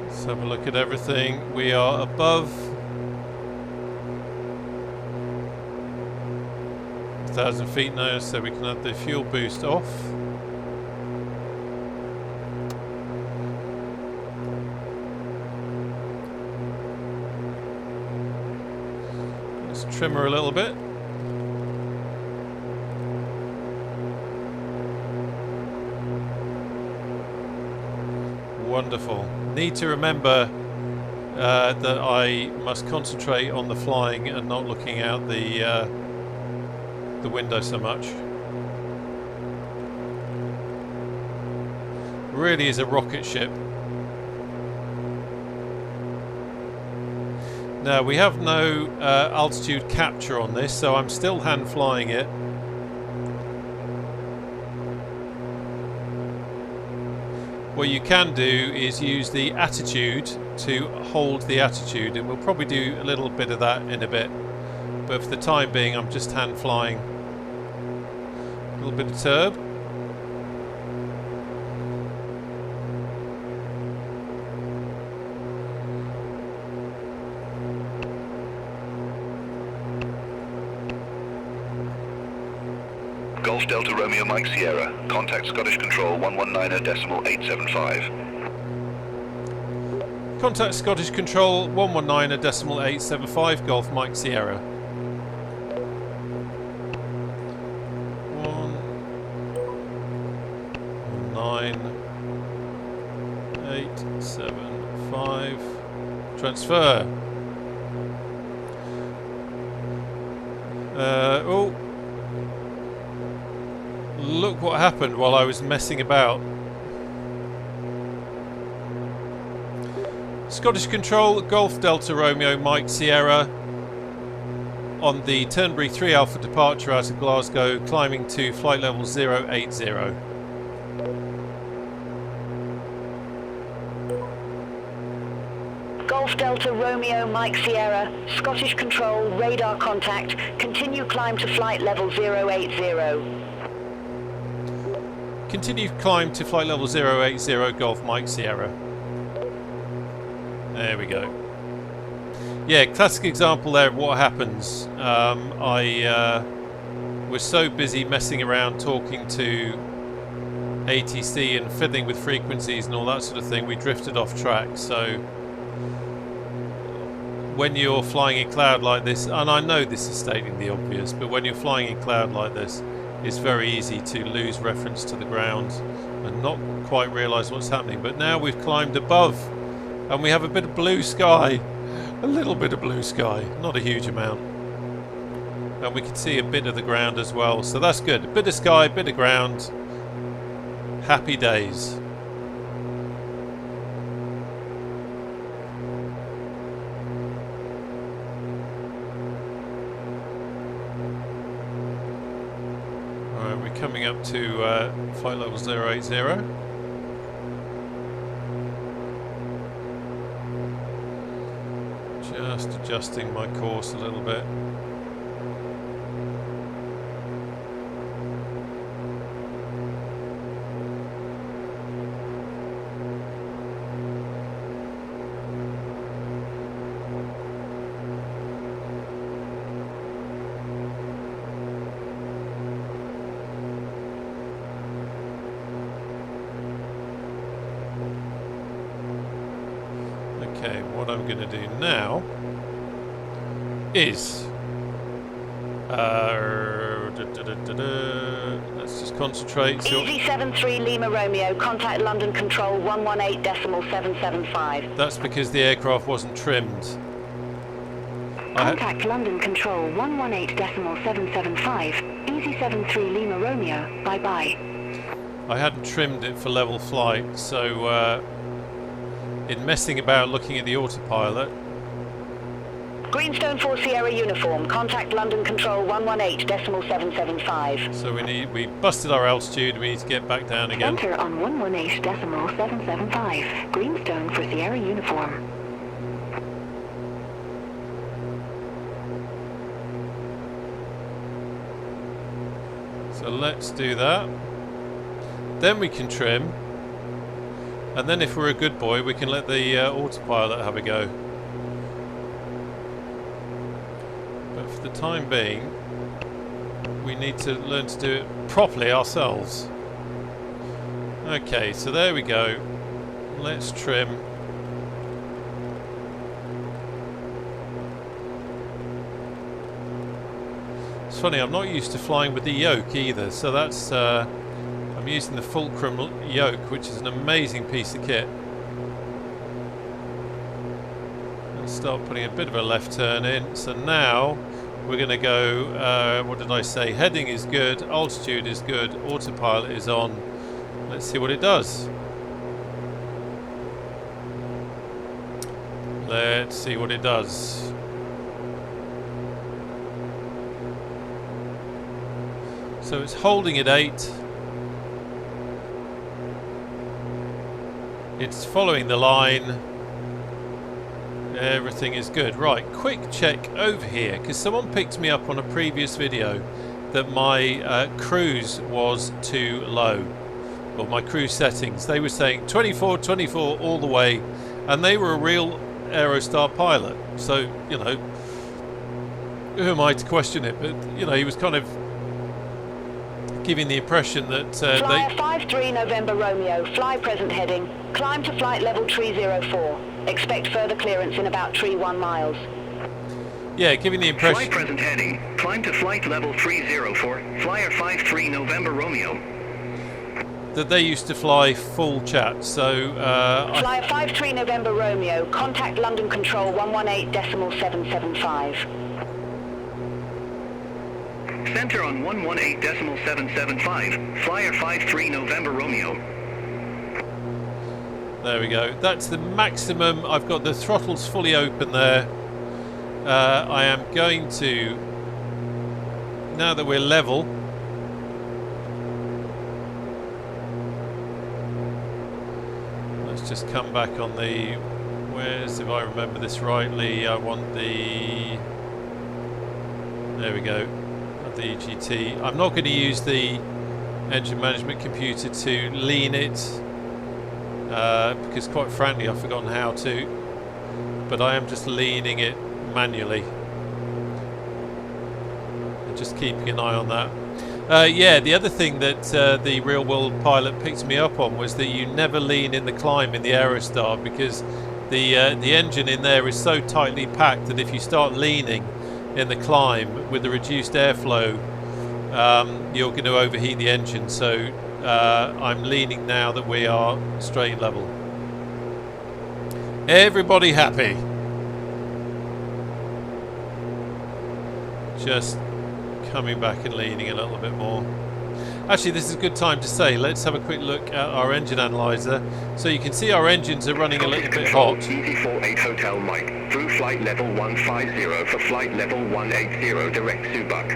Let's have a look at everything. We are above 1,000 feet now, so we can have the fuel boost off. Let's trim her a little bit. Wonderful. Need to remember that I must concentrate on the flying and not looking out the window so much. Really is a rocket ship. Now we have no altitude capture on this, so I'm still hand flying it. What you can do is use the attitude to hold the attitude, and we'll probably do a little bit of that in a bit. But for the time being, I'm just hand flying. A little bit of turb. Golf Delta Romeo Mike Sierra. Contact Scottish Control 119.875. Contact Scottish Control 119.875 Golf Mike Sierra. 119.875. Transfer. Oh. Look what happened while I was messing about. Scottish Control, Golf Delta Romeo Mike Sierra on the Turnberry 3 Alpha departure out of Glasgow, climbing to flight level 080. Golf Delta Romeo Mike Sierra, Scottish Control, radar contact, continue climb to flight level 080. Continue climb to flight level 080 Golf Mike Sierra. There we go. Yeah, classic example there of what happens. I was so busy messing around talking to ATC and fiddling with frequencies and all that sort of thing, we drifted off track. So when you're flying in cloud like this, and I know this is stating the obvious, but when you're flying in cloud like this, it's very easy to lose reference to the ground and not quite realise what's happening. But now we've climbed above and we have a bit of blue sky, a little bit of blue sky, not a huge amount. And we can see a bit of the ground as well, so that's good. A bit of sky, a bit of ground. Happy days. Alright, we're coming up to flight level 080. Just adjusting my course a little bit. Okay, what I'm going to do now is let's just concentrate. Easy 73 Lima Romeo, contact London Control 118.775. That's because the aircraft wasn't trimmed. Contact London Control 118.775. Easy 73 Lima Romeo, bye bye. I hadn't trimmed it for level flight, so in messing about looking at the autopilot. Greenstone 4 Sierra Uniform, contact London Control 118.775. So we busted our altitude, we need to get back down again. Center on 118.775. Greenstone for Sierra Uniform. So let's do that. Then we can trim. And then if we're a good boy, we can let the autopilot have a go. But for the time being, we need to learn to do it properly ourselves. Okay, so there we go. Let's trim. It's funny, I'm not used to flying with the yoke either, so that's I'm using the Fulcrum yoke, which is an amazing piece of kit. Let's start putting a bit of a left turn in. So now we're going to go, what did I say? Heading is good, altitude is good, autopilot is on. Let's see what it does. Let's see what it does. So it's holding at 8. It's following the line. Everything is good. Right, quick check over here, because someone picked me up on a previous video that my cruise was too low. Well, my cruise settings. They were saying 24, 24 all the way, and they were a real Aerostar pilot. So, you know, who am I to question it? But, you know, he was kind of giving the impression that Flyer 53 November Romeo, fly present heading, climb to flight level 304. Expect further clearance in about 1 miles. Yeah, giving the impression... Fly present heading, climb to flight level 304, Flyer 53 November Romeo. That they used to fly full chat, so... Flyer 53 November Romeo, contact London Control 118.775. Center on 118.775, Flyer 53 November Romeo. There we go. That's the maximum. I've got the throttles fully open there. I am going to, now that we're level, let's just come back on the, where's, if I remember this rightly, I want the, there we go, the EGT. I'm not going to use the engine management computer to lean it, because quite frankly I've forgotten how to, but I am just leaning it manually and just keeping an eye on that. Yeah, the other thing that the real world pilot picked me up on was that you never lean in the climb in the Aerostar, because the engine in there is so tightly packed that if you start leaning in the climb with the reduced airflow, you're going to overheat the engine. So I'm leaning now that we are straight and level. Everybody happy? Just coming back and leaning a little bit more. Actually, this is a good time to say, let's have a quick look at our engine analyzer. So you can see our engines are running a little bit hot. EZ48 Hotel Mike, through flight level 150 for flight level 180 direct Subak.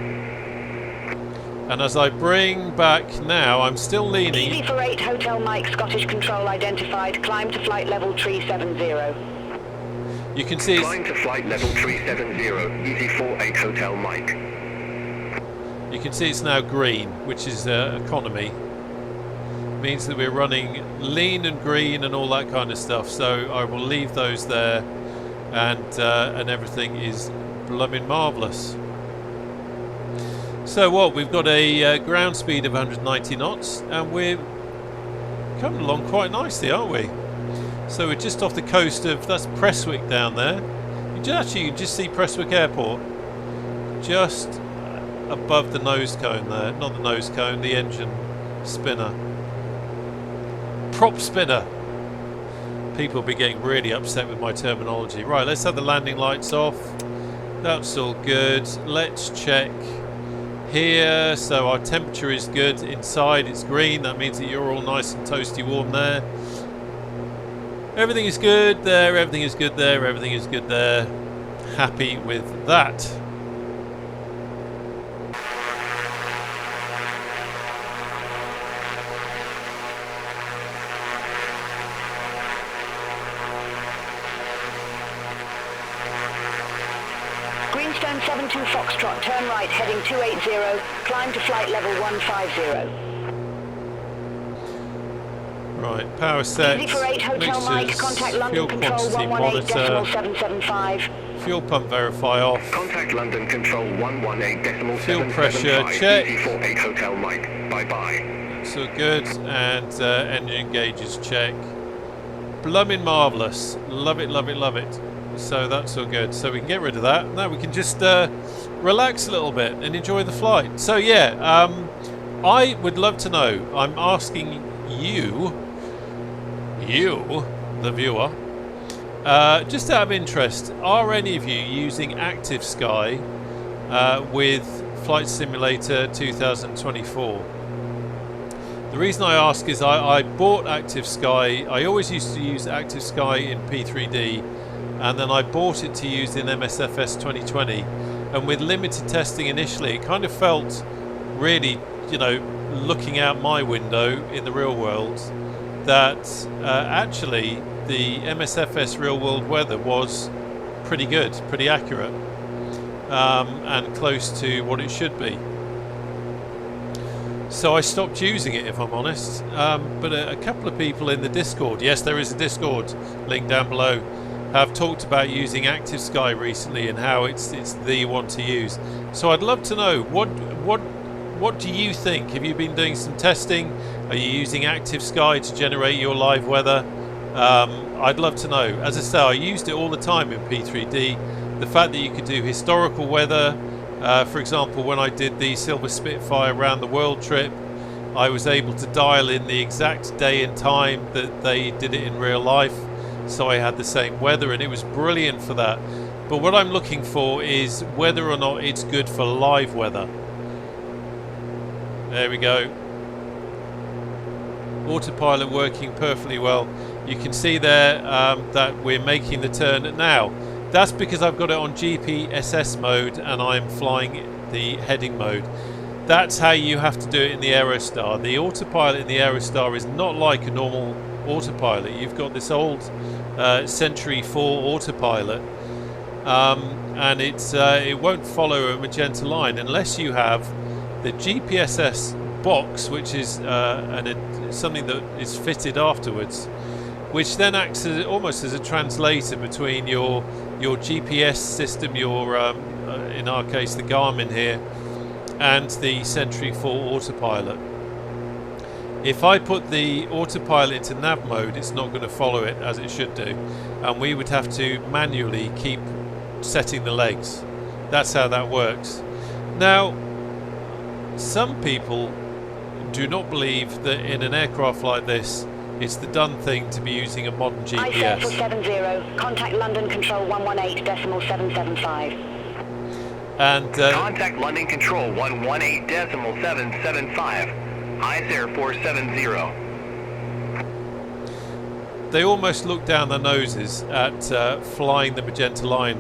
And as I bring back now, I'm still leaning. EZ48 Hotel Mike, Scottish Control identified, climb to flight level 370. You can see Climb to flight level 370, EZ48 Hotel Mike. You can see it's now green, which is economy. Means that we're running lean and green and all that kind of stuff. So I will leave those there, and everything is blooming marvellous. So what, we've got a ground speed of 190 knots, and we're coming along quite nicely, aren't we? So we're just off the coast of, that's Prestwick down there. You can just see Prestwick Airport, just above the nose cone there. Not the nose cone, the engine spinner. Prop spinner. People will be getting really upset with my terminology. Right, let's have the landing lights off. That's all good. Let's check here. So our temperature is good. Inside it's green. That means that you're all nice and toasty warm there. Everything is good there. Everything is good there. Everything is good there. Happy with that. Greenstone 72 Foxtrot, turn right, heading 280, climb to flight level 150. Right, power set, EZ48 Hotel Mike, contact London fuel Control quantity 118.775. fuel pump verify off, Contact London Control 118.775. fuel pressure check, EZ48 Hotel Mike, bye-bye. so good, and engine gauges check. Blooming marvellous, love it, love it, love it. So that's all good, so we can get rid of that. Now we can just relax a little bit and enjoy the flight. So yeah, I would love to know, I'm asking you, the viewer, just out of interest, are any of you using Active Sky with Flight Simulator 2024? The reason I ask is I bought Active Sky. I always used to use Active Sky in P3D, and then I bought it to use in MSFS 2020, and with limited testing initially, it kind of felt really, you know, looking out my window in the real world, that actually the MSFS real world weather was pretty good, pretty accurate, and close to what it should be. So I stopped using it, if I'm honest. But a couple of people in the Discord, yes, there is a Discord link down below, have talked about using Active Sky recently and how it's the one to use. So I'd love to know, what do you think? Have you been doing some testing? Are you using Active Sky to generate your live weather? I'd love to know. As I say, I used it all the time in P3D. The fact that you could do historical weather, for example, when I did the Silver Spitfire around the world trip, I was able to dial in the exact day and time that they did it in real life, so I had the same weather, and it was brilliant for that. But what I'm looking for is whether or not it's good for live weather. There we go. Autopilot working perfectly well. You can see there that we're making the turn now. That's because I've got it on GPSS mode and I'm flying the heading mode. That's how you have to do it in the Aerostar. The autopilot in the Aerostar is not like a normal autopilot. You've got this old Century 4 autopilot, and it won't follow a magenta line unless you have the GPSS box, which is something that is fitted afterwards, which then acts as, almost as a translator between your GPS system, your in our case the Garmin here, and the Sentry 4 autopilot. If I put the autopilot into nav mode, it's not going to follow it as it should do, and we would have to manually keep setting the legs. That's how that works. Now, some people do not believe that in an aircraft like this it's the done thing to be using a modern GPS. IFR 70, contact London Control 118.775. And Contact London Control 118.775. IFR 470. they almost look down their noses at flying the magenta line,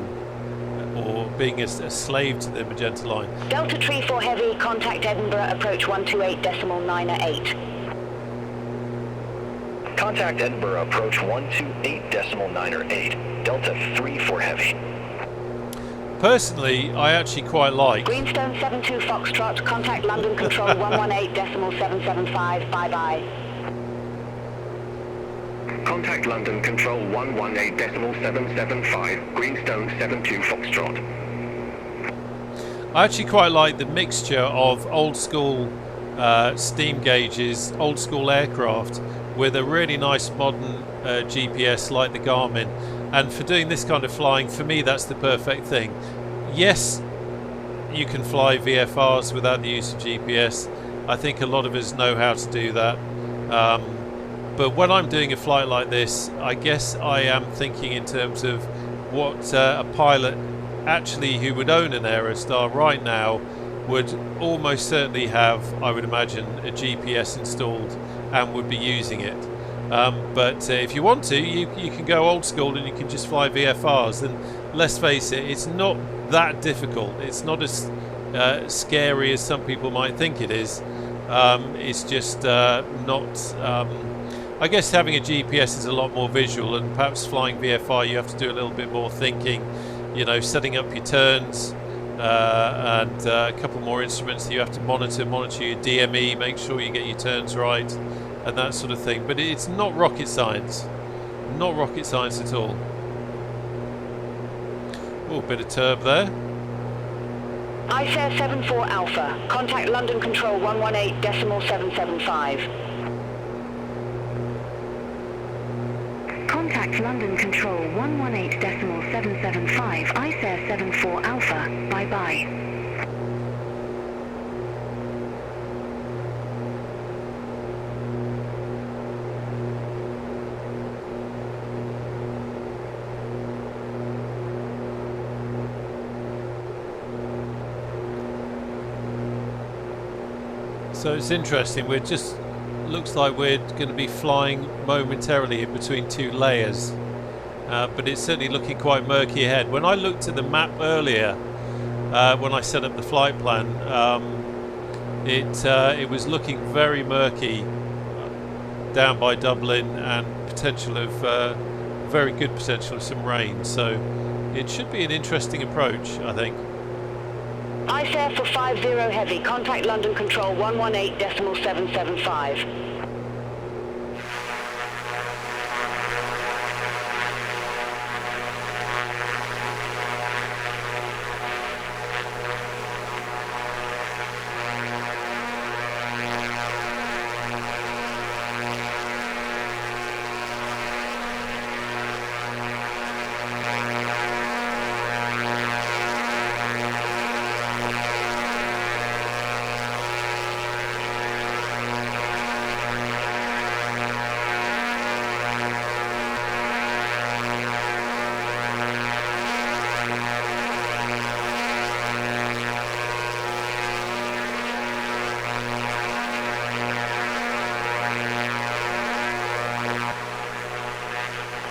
or being a slave to the magenta line. Delta Tree 4 Heavy, contact Edinburgh, approach 128.908. Contact Edinburgh, approach 128.908. Delta 3 for Heavy. Personally, I actually quite like. Greenstone 72 Foxtrot, contact London Control 118.775, bye-bye. Contact London Control 118.775, Greenstone 72 Foxtrot. I actually quite like the mixture of old school steam gauges, old school aircraft, with a really nice modern GPS like the Garmin. And for doing this kind of flying, for me, that's the perfect thing. Yes, you can fly VFRs without the use of GPS. I think a lot of us know how to do that. But when I'm doing a flight like this, I guess I am thinking in terms of what a pilot actually who would own an Aerostar right now would almost certainly have, I would imagine, a GPS installed and would be using it. But if you want to, you can go old school and you can just fly VFRs. And let's face it, it's not that difficult. It's not as scary as some people might think it is. It's just not... I guess having a GPS is a lot more visual, and perhaps flying VFR you have to do a little bit more thinking, you know, setting up your turns, and a couple more instruments that you have to monitor your DME, make sure you get your turns right, and that sort of thing. But it's not rocket science. Not rocket science at all. Oh, a bit of turb there. IFR 74 Alpha, contact London Control 118.775. Contact London Control 118.775, IFR 74 Alpha, bye-bye. So it's interesting, looks like we're going to be flying momentarily in between two layers, but it's certainly looking quite murky ahead. When I looked at the map earlier, when I set up the flight plan, it was looking very murky down by Dublin, and potential of very good potential of some rain. So it should be an interesting approach, I think. IFR for 50 Heavy, contact London Control 118.775.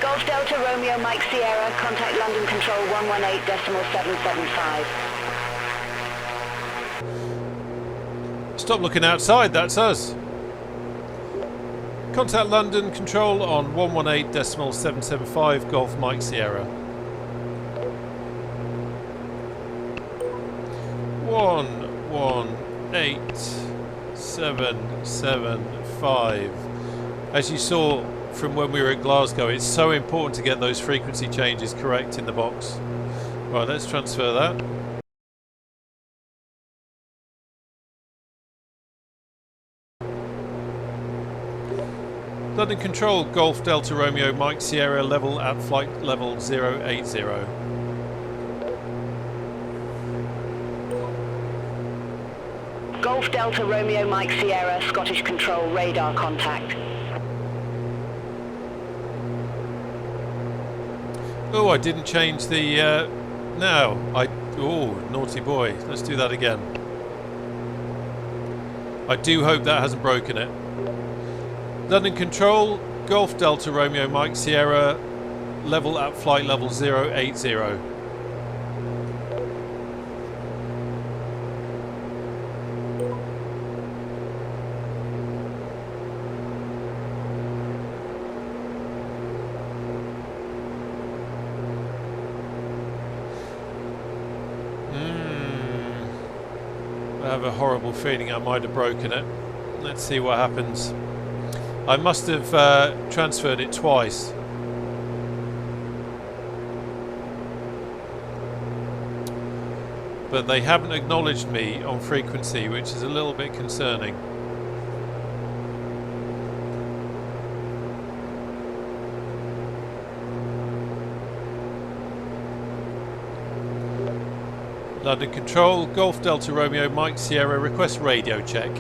Golf Delta Romeo Mike Sierra, contact London Control 118.775. Stop looking outside, that's us. Contact London Control on 118.775, Golf Mike Sierra. 118.775. As you saw from when we were at Glasgow, it's so important to get those frequency changes correct in the box. Right, let's transfer that. London Control, Golf Delta Romeo Mike Sierra, level at flight level 080. Golf Delta Romeo Mike Sierra, Scottish Control, radar contact. Oh, I didn't change the... Oh, naughty boy. Let's do that again. I do hope that hasn't broken it. London Control, Golf Delta Romeo Mike Sierra, level at flight level 080. I have a horrible feeling I might have broken it. Let's see what happens. I must have transferred it twice. But they haven't acknowledged me on frequency, which is a little bit concerning. London Control, Golf Delta Romeo Mike Sierra, request radio check.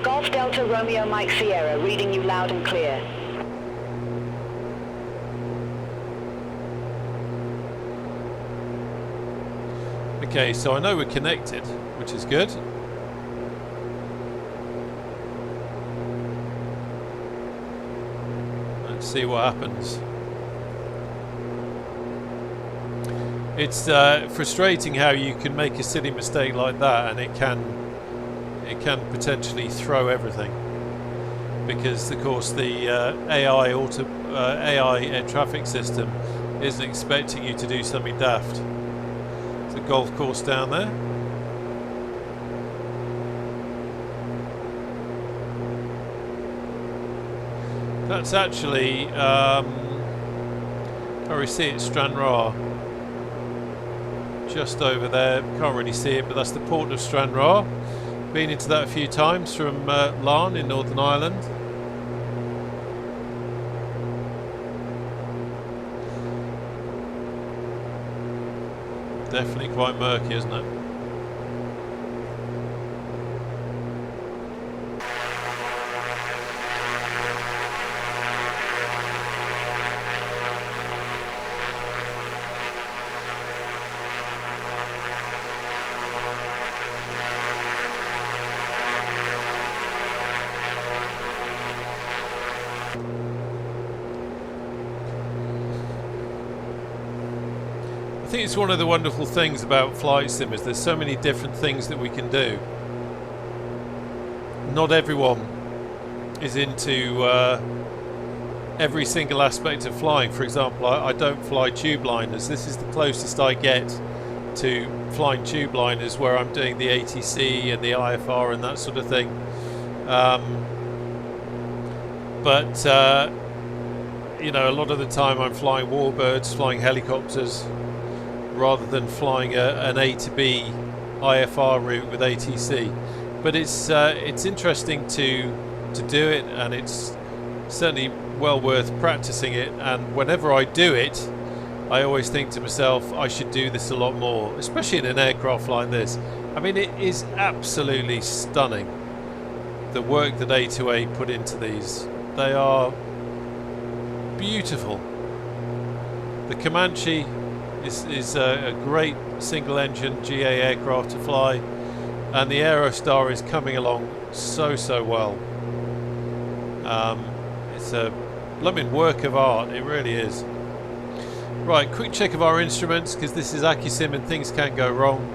Golf Delta Romeo Mike Sierra, reading you loud and clear. Okay, so I know we're connected, which is good. Let's see what happens. It's frustrating how you can make a silly mistake like that, and it can potentially throw everything. Because of course the AI air traffic system isn't expecting you to do something daft. There's a golf course down there. That's actually oh, we see it, Stranraer. Just over there, can't really see it, but that's the port of Stranraer. Been into that a few times from Larne in Northern Ireland. Definitely quite murky, isn't it? I think it's one of the wonderful things about flight sim is there's so many different things that we can do. Not everyone is into every single aspect of flying. For example, I don't fly tube liners. This is the closest I get to flying tube liners, where I'm doing the ATC and the IFR and that sort of thing. You know, a lot of the time I'm flying warbirds, flying helicopters, rather than flying an A to B IFR route with ATC. But it's interesting to do it, and it's certainly well worth practicing it. And whenever I do it, I always think to myself, I should do this a lot more, especially in an aircraft like this. I mean, it is absolutely stunning, the work that A2A put into these. They are beautiful. The Comanche is a great single engine GA aircraft to fly, and the Aerostar is coming along so well. It's a blooming work of art, it really is. Right, quick check of our instruments, because this is AccuSim and things can go wrong,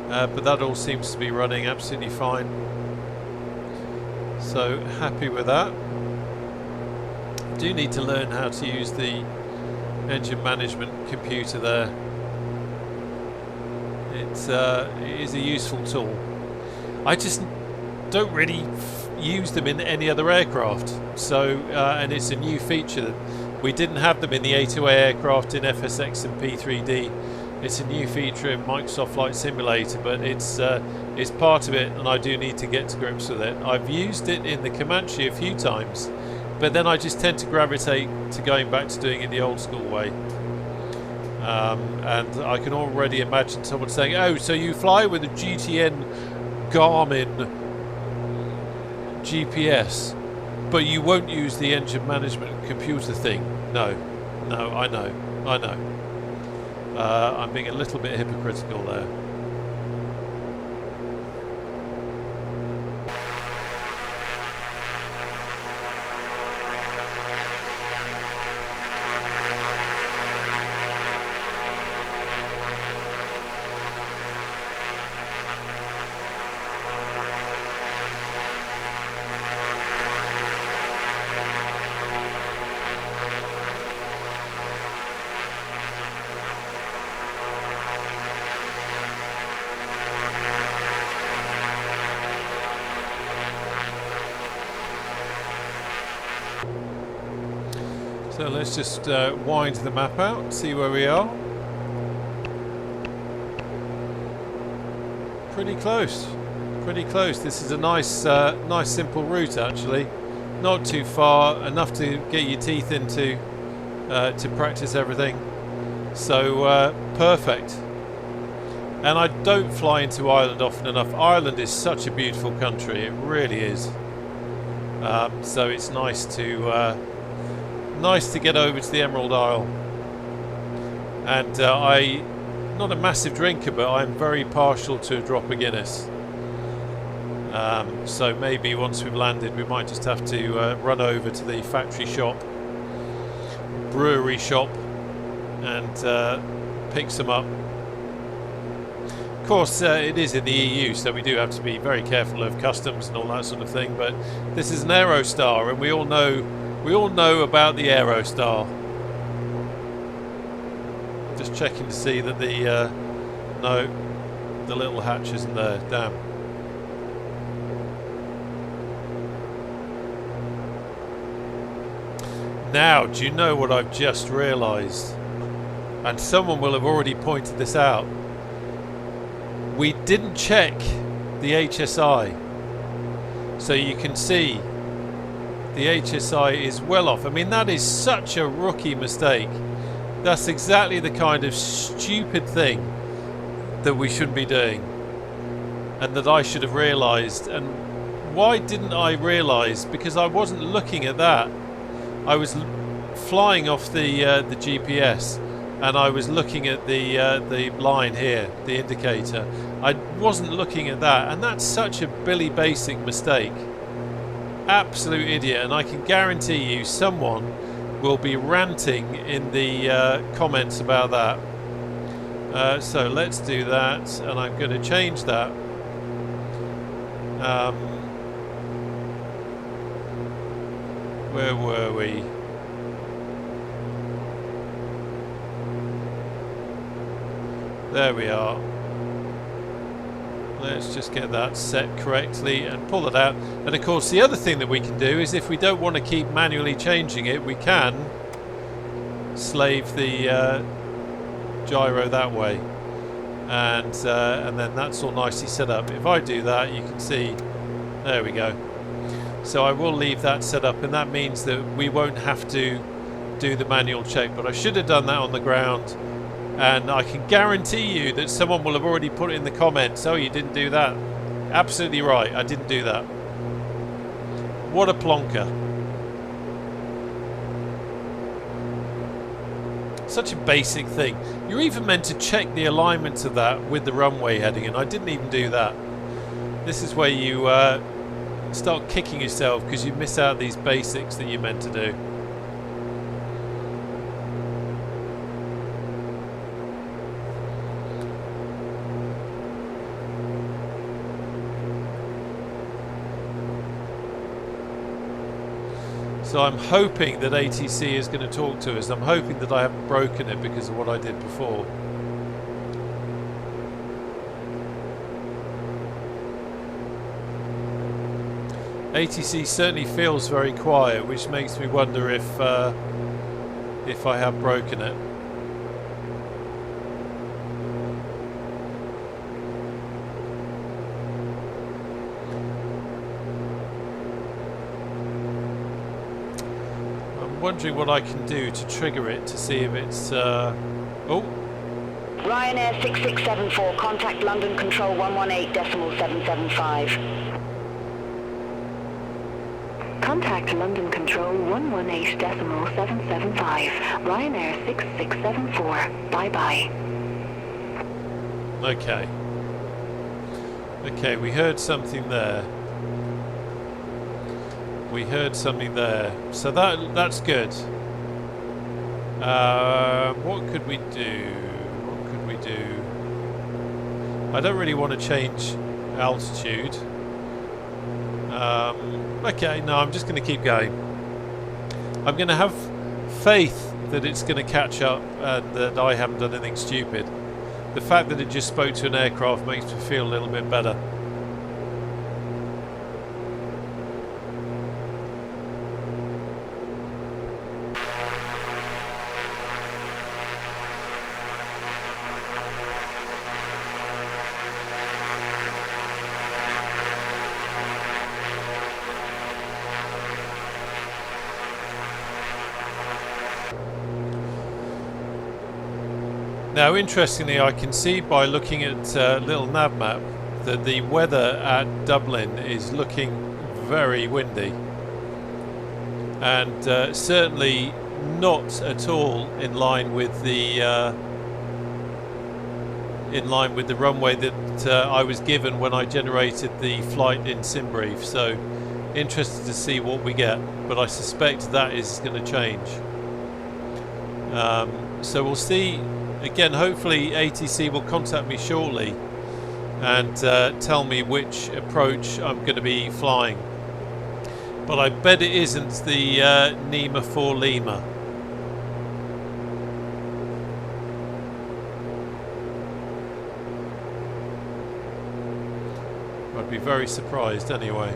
but that all seems to be running absolutely fine, so happy with that. I do need to learn how to use the engine management computer there. It is a useful tool. I just don't really use them in any other aircraft, so and it's a new feature that we didn't have them in the A2A aircraft in FSX and P3D, It's a new feature in Microsoft Flight Simulator, but it's part of it, and I do need to get to grips with it. I've used it in the Comanche a few times, but then I just tend to gravitate to going back to doing it the old school way. And I can already imagine someone saying, "Oh, so you fly with a GTN Garmin GPS, but you won't use the engine management computer thing?" No, I know. I'm being a little bit hypocritical there. So let's just wind the map out, see where we are. Pretty close. This is a nice simple route actually. Not too far, enough to get your teeth into to practice everything. So perfect. And I don't fly into Ireland often enough. Ireland is such a beautiful country, it really is. So it's nice to get over to the Emerald Isle. And I'm not a massive drinker, but I'm very partial to a drop of Guinness. So maybe once we've landed, we might just have to run over to the factory shop, brewery shop, and pick some up. Of course, it is in the EU, so we do have to be very careful of customs and all that sort of thing. But this is an Aerostar, and we all know about the Aerostar. Just checking to see that the no, the little hatch isn't there. Damn. Now, do you know what I've just realised? And someone will have already pointed this out. We didn't check the HSI, so you can see the HSI is well off. I mean, that is such a rookie mistake. That's exactly the kind of stupid thing that we shouldn't be doing, and that I should have realised. And why didn't I realise? Because I wasn't looking at that. I was flying off the GPS, and I was looking at the line here, the indicator. I wasn't looking at that, and that's such a Billy Basic mistake. Absolute idiot. And I can guarantee you someone will be ranting in the comments about that. So let's do that, and I'm going to change that. Where were we? There we are. Let's just get that set correctly and pull it out. And of course the other thing that we can do is, if we don't want to keep manually changing it, we can slave the gyro that way. And then that's all nicely set up. If I do that, you can see, there we go. So I will leave that set up, and that means that we won't have to do the manual check. But I should have done that on the ground, and I can guarantee you that someone will have already put it in the comments. Oh, you didn't do that. Absolutely right, I didn't do that. What a plonker. Such a basic thing. You're even meant to check the alignments of that with the runway heading, and I didn't even do that. This is where you start kicking yourself because you miss out these basics that you're meant to do. So I'm hoping that ATC is going to talk to us. I'm hoping that I haven't broken it because of what I did before. ATC certainly feels very quiet, which makes me wonder if I have broken it. I'm wondering what I can do to trigger it to see if it's... oh! Ryanair 6674, contact London Control 118.775. Contact London Control 118.775. Ryanair 6674. Bye-bye. Okay. Okay, we heard something there. We heard something there. So that's good. What could we do? What could we do? I don't really want to change altitude. Okay, no, I'm just going to keep going. I'm going to have faith that it's going to catch up and that I haven't done anything stupid. The fact that it just spoke to an aircraft makes me feel a little bit better. Now, interestingly, I can see by looking at little nav map that the weather at Dublin is looking very windy, and certainly not at all in line with the runway that I was given when I generated the flight in SimBrief. So, interested to see what we get, but I suspect that is going to change. So we'll see. Again, hopefully ATC will contact me shortly and tell me which approach I'm going to be flying. But I bet it isn't the Nema 4 Lima. I'd be very surprised anyway.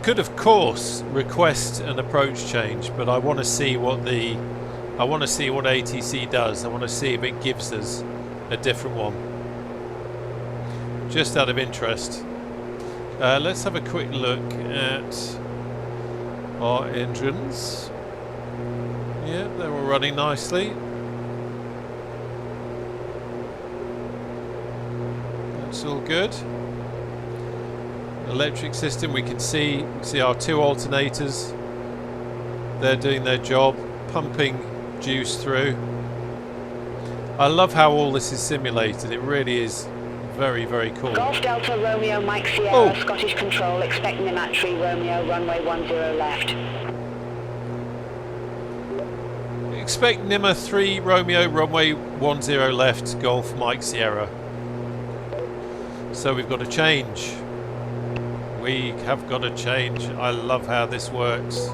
Could of course request an approach change, but I want to see what ATC does. I want to see if it gives us a different one, just out of interest. Let's have a quick look at our engines. Yeah, they're all running nicely. That's all good. Electric system, we can see our two alternators. They're doing their job, pumping juice through. I love how all this is simulated. It really is very, very cool. Golf Delta Romeo Mike Sierra, Scottish Control, expect Nimat 3 Romeo, runway 10 left. Expect Nima 3 Romeo, runway 10 left, Golf Mike Sierra. So we've got to change. We have got to change. I love how this works.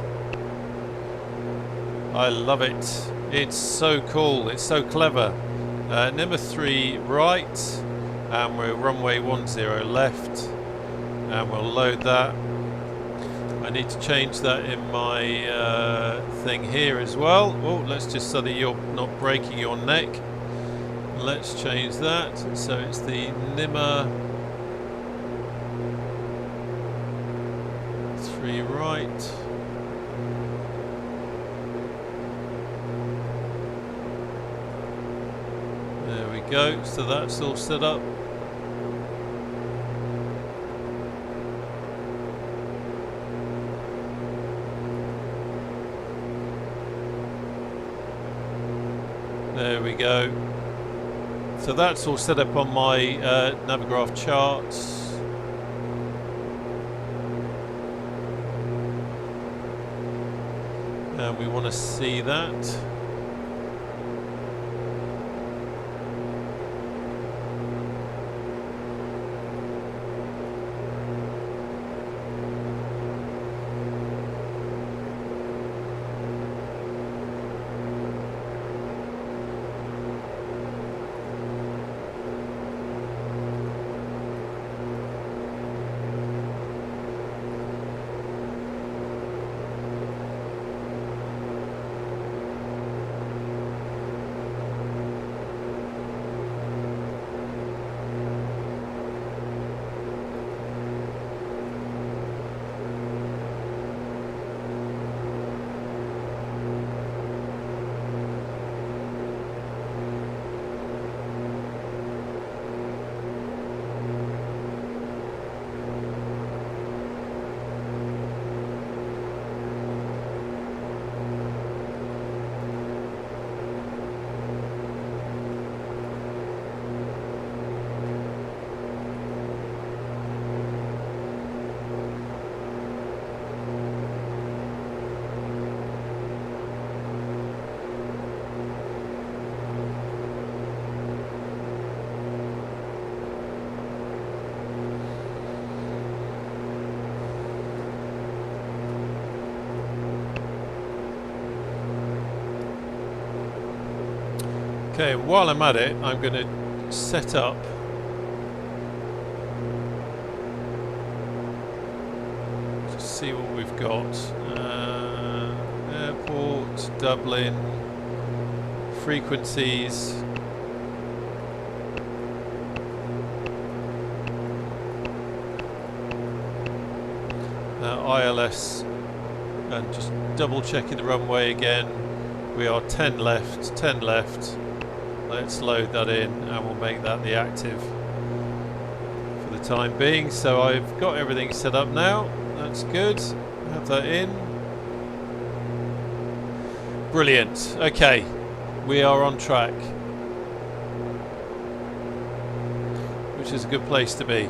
I love it. It's so cool. It's so clever. Number 3 right, and we're runway 10 left, and we'll load that. I need to change that in my thing here as well. Oh, let's just so that you're not breaking your neck. Let's change that. So it's the Nima 3 right. There we go. So that's all set up. There we go. So that's all set up on my Navigraph charts. And we want to see that. Okay, while I'm at it, I'm going to set up to see what we've got. Airport, Dublin, frequencies. ILS, and just double checking the runway again. We are 10 left, 10 left. Let's load that in and we'll make that the active for the time being. So I've got everything set up now. That's good. Have that in. Brilliant. Okay, we are on track, which is a good place to be.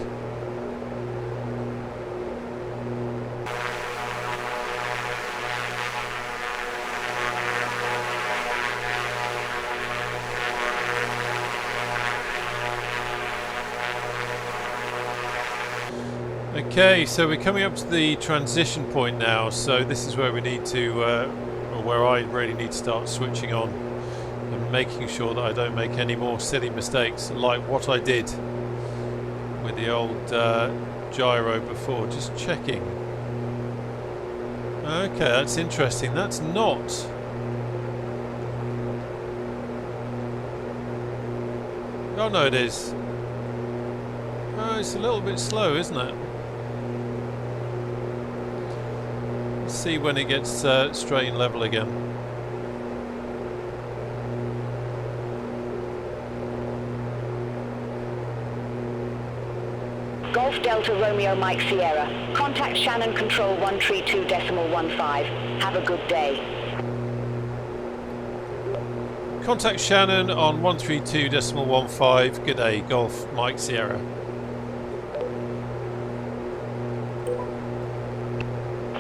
Okay, so we're coming up to the transition point now, so this is where we need to, or where I really need to start switching on and making sure that I don't make any more silly mistakes like what I did with the old gyro before. Just checking. Okay, that's interesting. That's not... Oh no, it is. Oh, it's a little bit slow, isn't it? See when it gets straight and level again. Golf Delta Romeo Mike Sierra. Contact Shannon Control 132.15. Have a good day. Contact Shannon on 132.15. Good day, Golf Mike Sierra.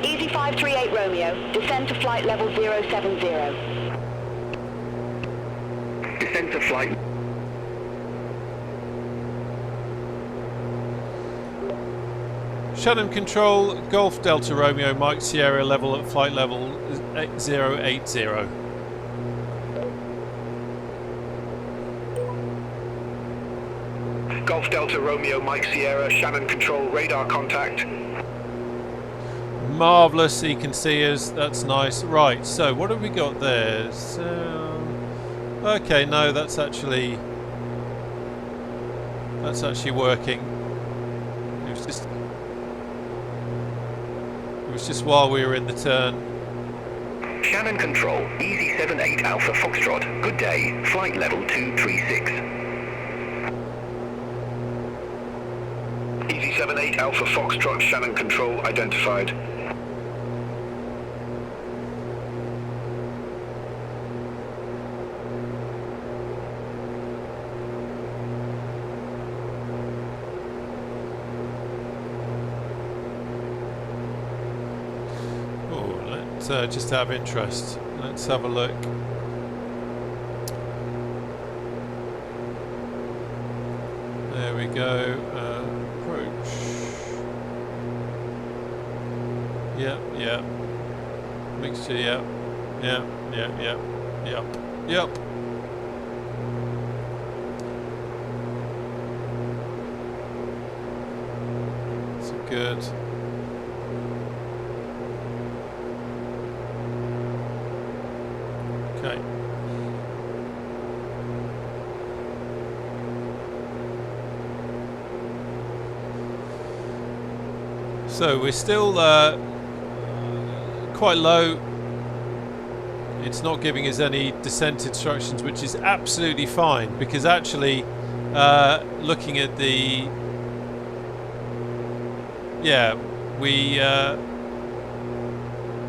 Easy 538 Romeo. Descend to flight level 070. Descend to flight. Shannon Control, Golf Delta Romeo Mike Sierra, level at flight level 080. Golf Delta Romeo Mike Sierra, Shannon Control, radar contact. Marvellous, he can see us, that's nice. Right, so what have we got there? So, okay, no, that's actually working. It was just while we were in the turn. Shannon Control, Easy 78 Alpha Foxtrot. Good day, flight level 236. Easy 78 Alpha Foxtrot, Shannon Control identified. Just out of interest, let's have a look. There we go. Approach. Yep, yep. Mixture, yep. Yep, yep, yep, yep, yep. That's good. Okay. So we're still quite low. It's not giving us any descent instructions, which is absolutely fine, because actually looking at the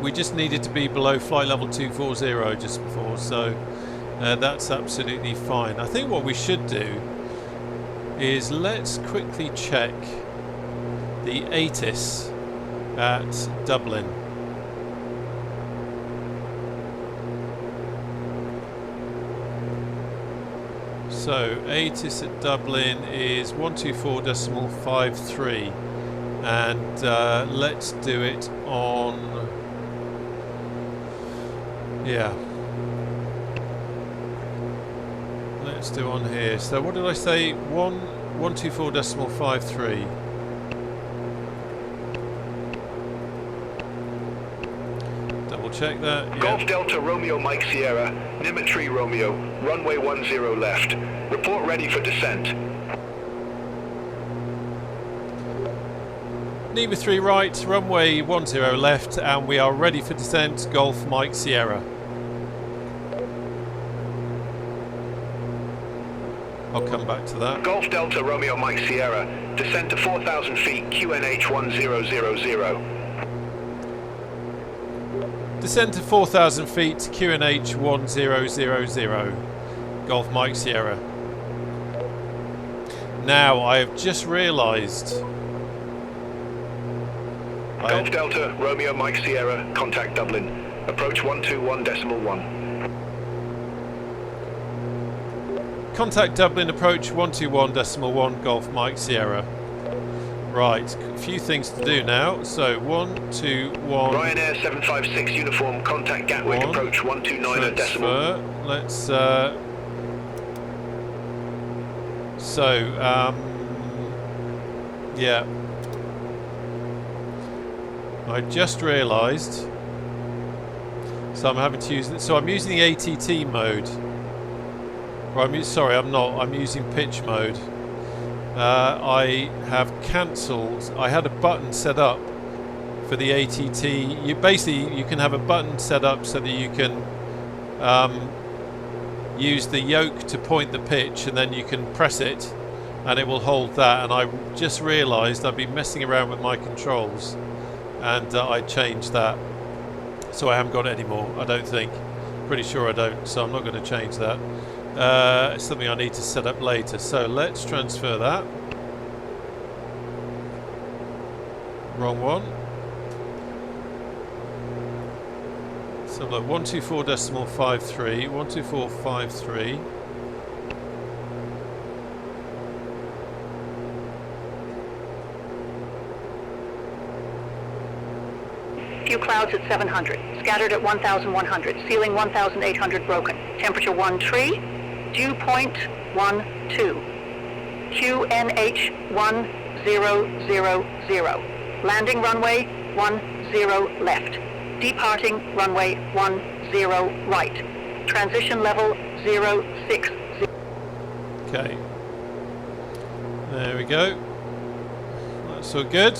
we just needed to be below flight level 240 just before, so that's absolutely fine. I think what we should do is let's quickly check the ATIS at Dublin. So ATIS at Dublin is 124.53, and let's do it on... let's do on here. So what did I say? 124.53. Double check that. Yeah. Golf Delta Romeo Mike Sierra, Nimitry Romeo, runway 10 left. Report ready for descent. Nima 3 right, runway 10 left, and we are ready for descent. Golf Mike Sierra. I'll come back to that. Golf Delta Romeo Mike Sierra, descend to 4,000 feet, QNH 1000. Descend to 4,000 feet, QNH 1000. Golf Mike Sierra. Now, I have just realised... Golf Delta Romeo Mike Sierra, contact Dublin. Approach 121.1. Contact Dublin, approach 121.1, Golf Mike Sierra. Right, a few things to do now. So 121. Ryanair 756 uniform, contact Gatwick, approach 129 decimal. Let's yeah. I just realised. So I'm having to use it. So I'm using the ATT mode. Or sorry, I'm not. I'm using pitch mode. I have cancelled. I had a button set up for the ATT. You can have a button set up so that you can use the yoke to point the pitch, and then you can press it, and it will hold that. And I just realised I've been messing around with my controls, and I changed that. So I haven't got it anymore. I don't think. Pretty sure I don't. So I'm not going to change that. It's something I need to set up later. So let's transfer that. Wrong one. So look, 124.53, 124.53. Few clouds at 700, scattered at 1,100, ceiling 1,800 broken. Temperature 13, dew point 12. QNH 1000. Landing runway 10 left. Departing runway 10 right. Transition level 060. Okay. There we go. That's all good.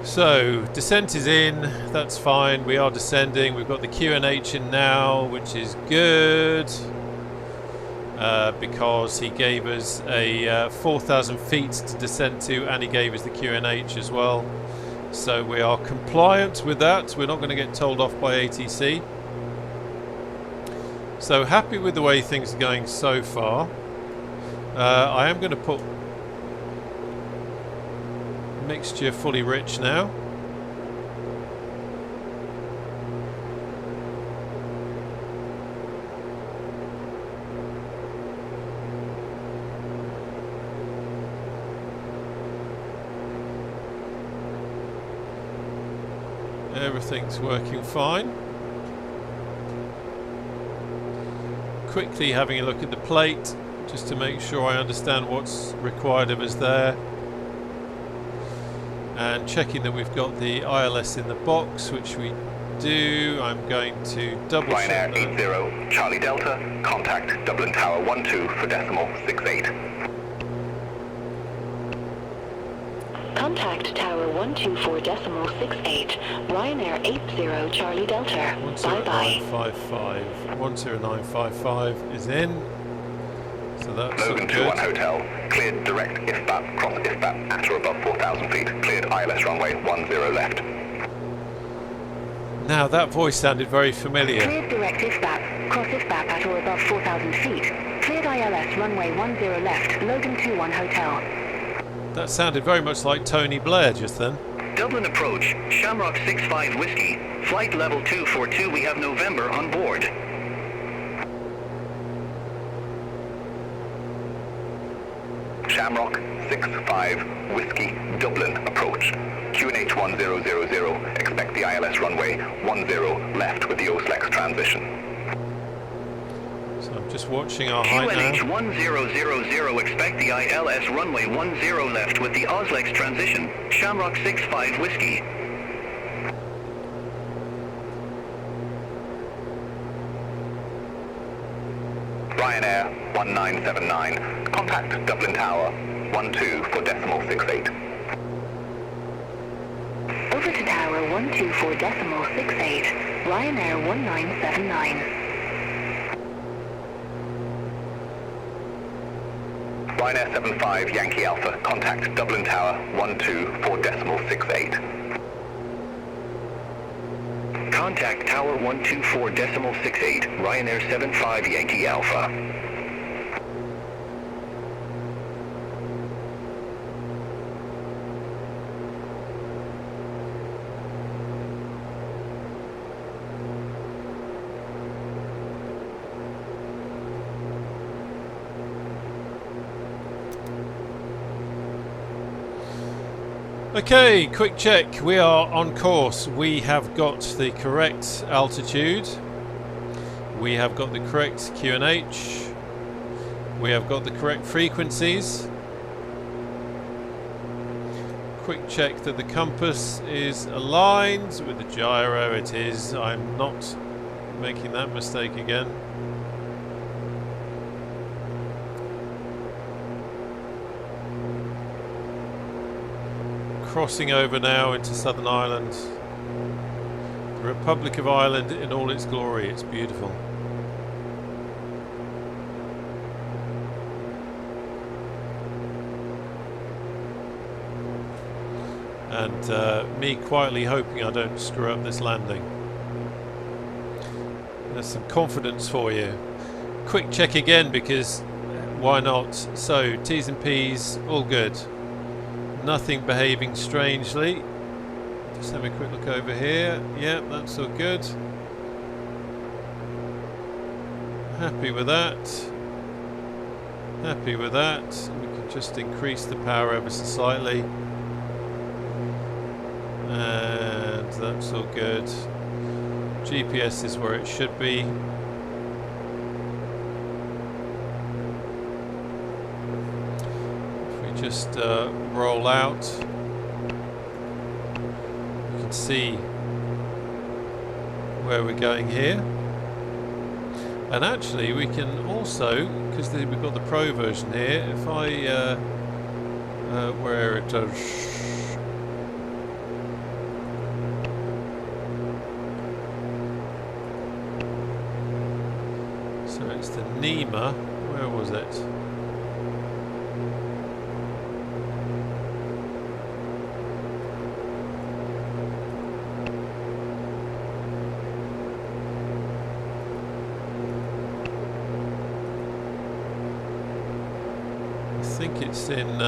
So, descent is in, that's fine, we are descending, we've got the QNH in now, which is good, because he gave us a 4,000 feet to descend to, and he gave us the QNH as well. So we are compliant with that, we're not going to get told off by ATC. So happy with the way things are going so far. I am going to put mixture fully rich now. Everything's working fine. Quickly having a look at the plate just to make sure I understand what's required of us there. And checking that we've got the ILS in the box, which we do. I'm going to double check Ryanair 80, Charlie Delta, contact Dublin Tower 12 for decimal 68. Contact Tower 124.68, Ryanair 80, Charlie Delta. Bye-bye. 10955 is in. So that's Logan good. 21 Hotel, cleared direct IFBAP, cross IFBAP at or above 4,000 feet, cleared ILS runway 10 left. Now that voice sounded very familiar. Cleared direct IFBAP, cross IFBAP at or above 4,000 feet, cleared ILS runway 10 left, Logan 21 Hotel. That sounded very much like Tony Blair just then. Dublin approach, Shamrock 65 Whiskey, flight level 242, we have November on board. Shamrock 65 Whiskey Dublin approach. QNH 1000, expect the ILS runway 10 left with the OSLEX transition. So I'm just watching our height QNH now. 1000, expect the ILS runway 10 left with the OSLEX transition. Shamrock 65 Whiskey. Ryanair 1979, contact Dublin Tower 12 for decimal 68. Over to Tower 124 decimal 68, Ryanair 1979. Ryanair 75 Yankee Alpha, contact Dublin Tower 12 for decimal 68. Contact Tower 124 decimal 68, Ryanair 75 Yankee Alpha. Okay, quick check. We are on course. We have got the correct altitude. We have got the correct QNH. We have got the correct frequencies. Quick check that the compass is aligned with the gyro. It is. I'm not making that mistake again. Crossing over now into Southern Ireland, the Republic of Ireland in all its glory. It's beautiful. And me quietly hoping I don't screw up this landing. There's some confidence for you. Quick check again, because why not? So T's and P's all good. Nothing behaving strangely. Just have a quick look over here. Yep, that's all good. Happy with that. Happy with that. We can just increase the power ever so slightly. And that's all good. GPS is where it should be. Just roll out. You can see where we're going here, and actually we can also, because we've got the Pro version here, if I where it so it's the NEMA, where was it? I think it's in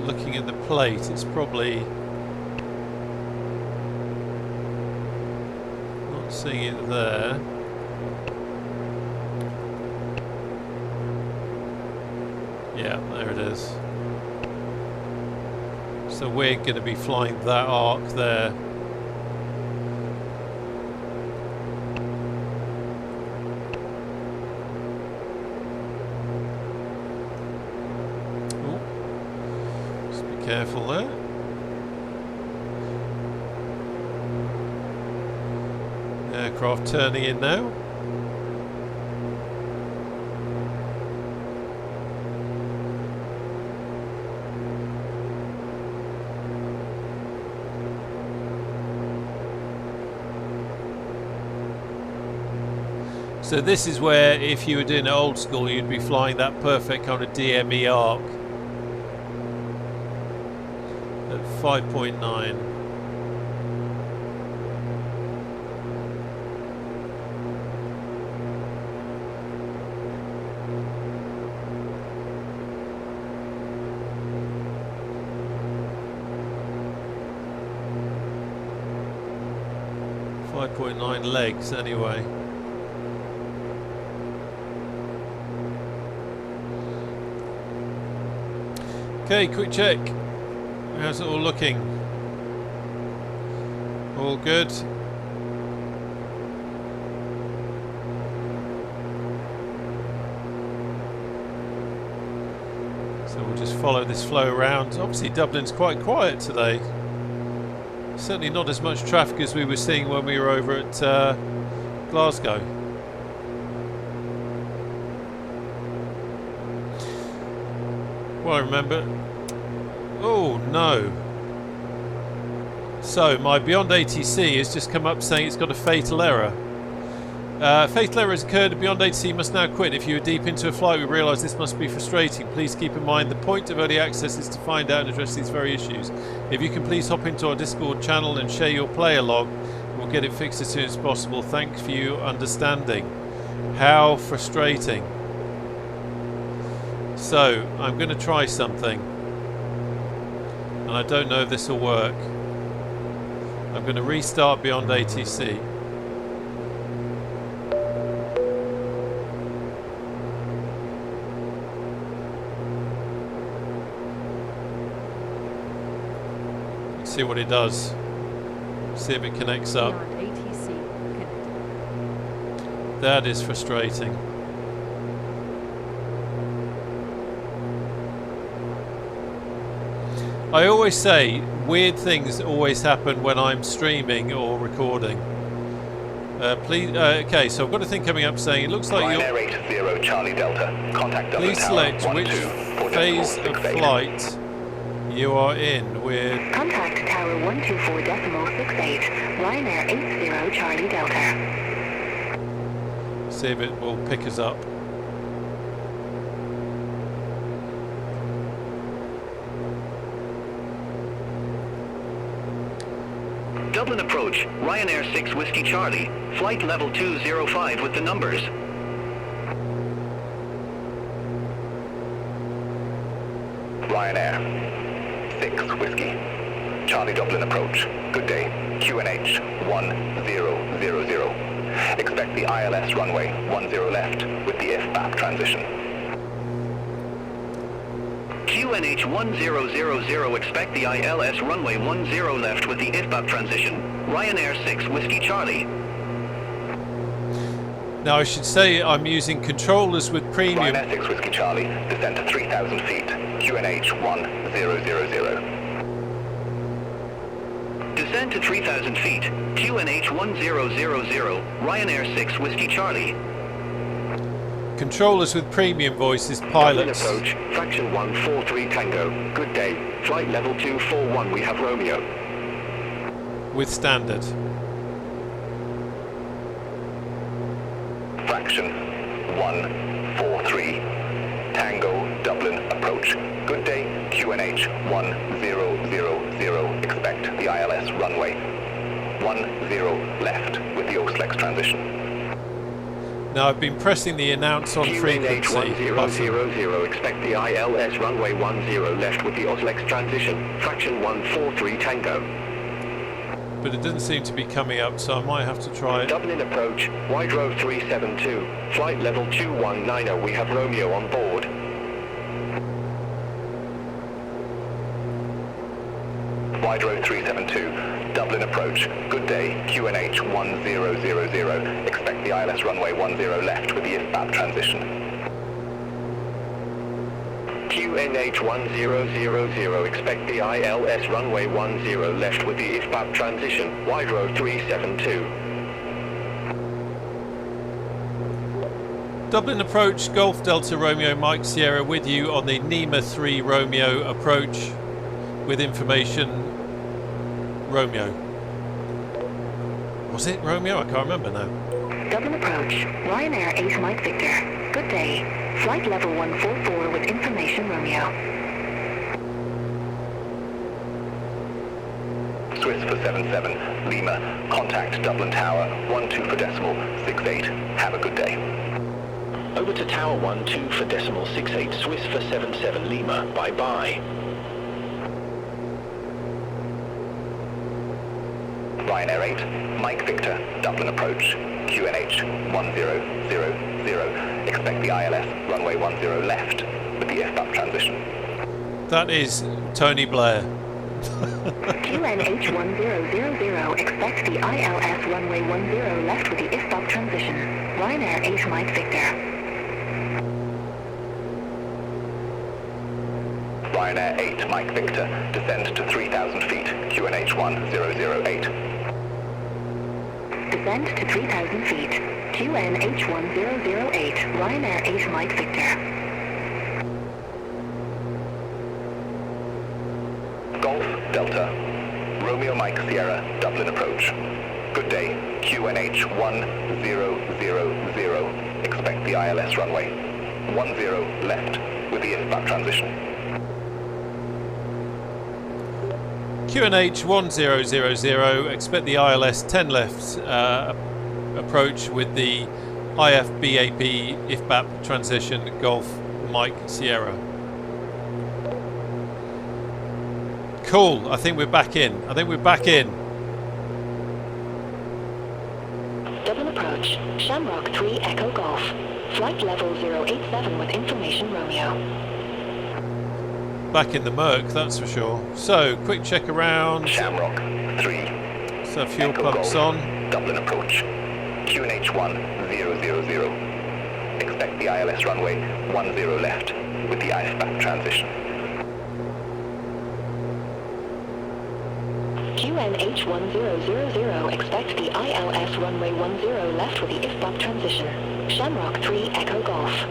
looking at the plate, it's probably not seeing it there. Yeah, there it is. So we're going to be flying that arc there. Careful there. Aircraft turning in now. So this is where, if you were doing it old school, you'd be flying that perfect kind of DME arc. 5.9. Legs anyway. Okay, quick check. How's it all looking? All good? So we'll just follow this flow around. Obviously Dublin's quite quiet today. Certainly not as much traffic as we were seeing when we were over at Glasgow. Well, I remember. Oh no. So my BeyondATC has just come up saying it's got a fatal error. Fatal error has occurred. BeyondATC must now quit. If you are deep into a flight, we realise this must be frustrating. Please keep in mind the point of early access is to find out and address these very issues. If you can please hop into our Discord channel and share your player log, we'll get it fixed as soon as possible. Thanks for your understanding. How frustrating. So I'm going to try something, and I don't know if this will work. I'm going to restart BeyondATC. Let's see what it does. See if it connects up. That is frustrating. I always say weird things always happen when I'm streaming or recording. Please, okay, so I've got a thing coming up saying it looks like you're. 80 Charlie Delta. Contact Dublin Please Tower select which 12 phase of flight you are in with. Contact Tower 124.68, Ryanair 80 Charlie Delta. See if it will pick us up. Dublin approach, Ryanair 6 Whiskey Charlie, flight level 205 with the numbers. Ryanair 6 Whiskey. Charlie Dublin approach. Good day. QNH 1000. Expect the ILS runway 10 left with the IFR transition. QNH 1000, expect the ILS runway 10 left with the IFR transition. Ryanair 6 Whiskey Charlie. Now I should say I'm using controllers with premium. Ryanair 6 Whiskey Charlie, descend to 3,000 feet. QNH 1000. Descend to 3,000 feet. QNH 1000, Ryanair 6 Whiskey Charlie. Controllers with premium voices, pilots. Dublin approach, fraction 143 Tango. Good day. Flight level 241, we have Romeo. With standard. Fraction 143. Tango Dublin approach. Good day. QNH 1000. Expect the ILS runway 10 left with the OSLEX transition. Now I've been pressing the announce on frequency QNH 1000, expect the ILS runway 10 left with the OSLEX transition. Fraction 143 Tango. but it doesn't seem to be coming up, so I might have to try it. Dublin approach, wide row 372, flight level 2190, we have Romeo on board. Wide road 372, Dublin approach, good day, QNH 1000, expect the ILS runway 10 left with the IFR transition. QNH 1000, expect the ILS runway 10 left with the IFR transition, wide row 372. Dublin approach, Golf Delta Romeo Mike Sierra with you on the NEMA 3 Romeo approach with information. Romeo. Was it Romeo? I can't remember now. Dublin approach, Ryanair 8 Mike Victor. Good day. Flight level 144 with information Romeo. Swiss for 77, Lima, contact Dublin Tower, 12 for decimal 68. Have a good day. Over to Tower 12 for decimal 68, Swiss for 77 Lima, bye bye. Ryanair 8, Mike Victor, Dublin approach, QNH 1000, expect the ILS runway 10 left with the IFR transition. That is Tony Blair. QNH1000, expect the ILS runway 10 left with the IFBOB transition. Ryanair 8 Mike Victor. Ryanair 8 Mike Victor, descend to 3,000 feet, QNH 1008. Descend to 3,000 feet. QNH 1008, Ryanair 8 Mike Victor. Golf Delta, Romeo Mike Sierra, Dublin approach. Good day, QNH 1000. Expect the ILS runway 10 left with the IFBAP transition. QNH 1000, expect the ILS 10 left approach with the IFBAP IFBAP transition, Golf Mike Sierra. Cool, I think we're back in. Dublin approach, Shamrock 3 Echo Golf. Flight level 087 with information Romeo. Back in the Merc, that's for sure. So, quick check around. Shamrock 3. So, fuel Echo pumps Golf, on. Dublin approach. QNH 1000. Expect the ILS runway 10 left with the IFBAP transition. QNH 1000, expect the ILS runway 10 left with the IFBOB transition. Shamrock 3 Echo Golf.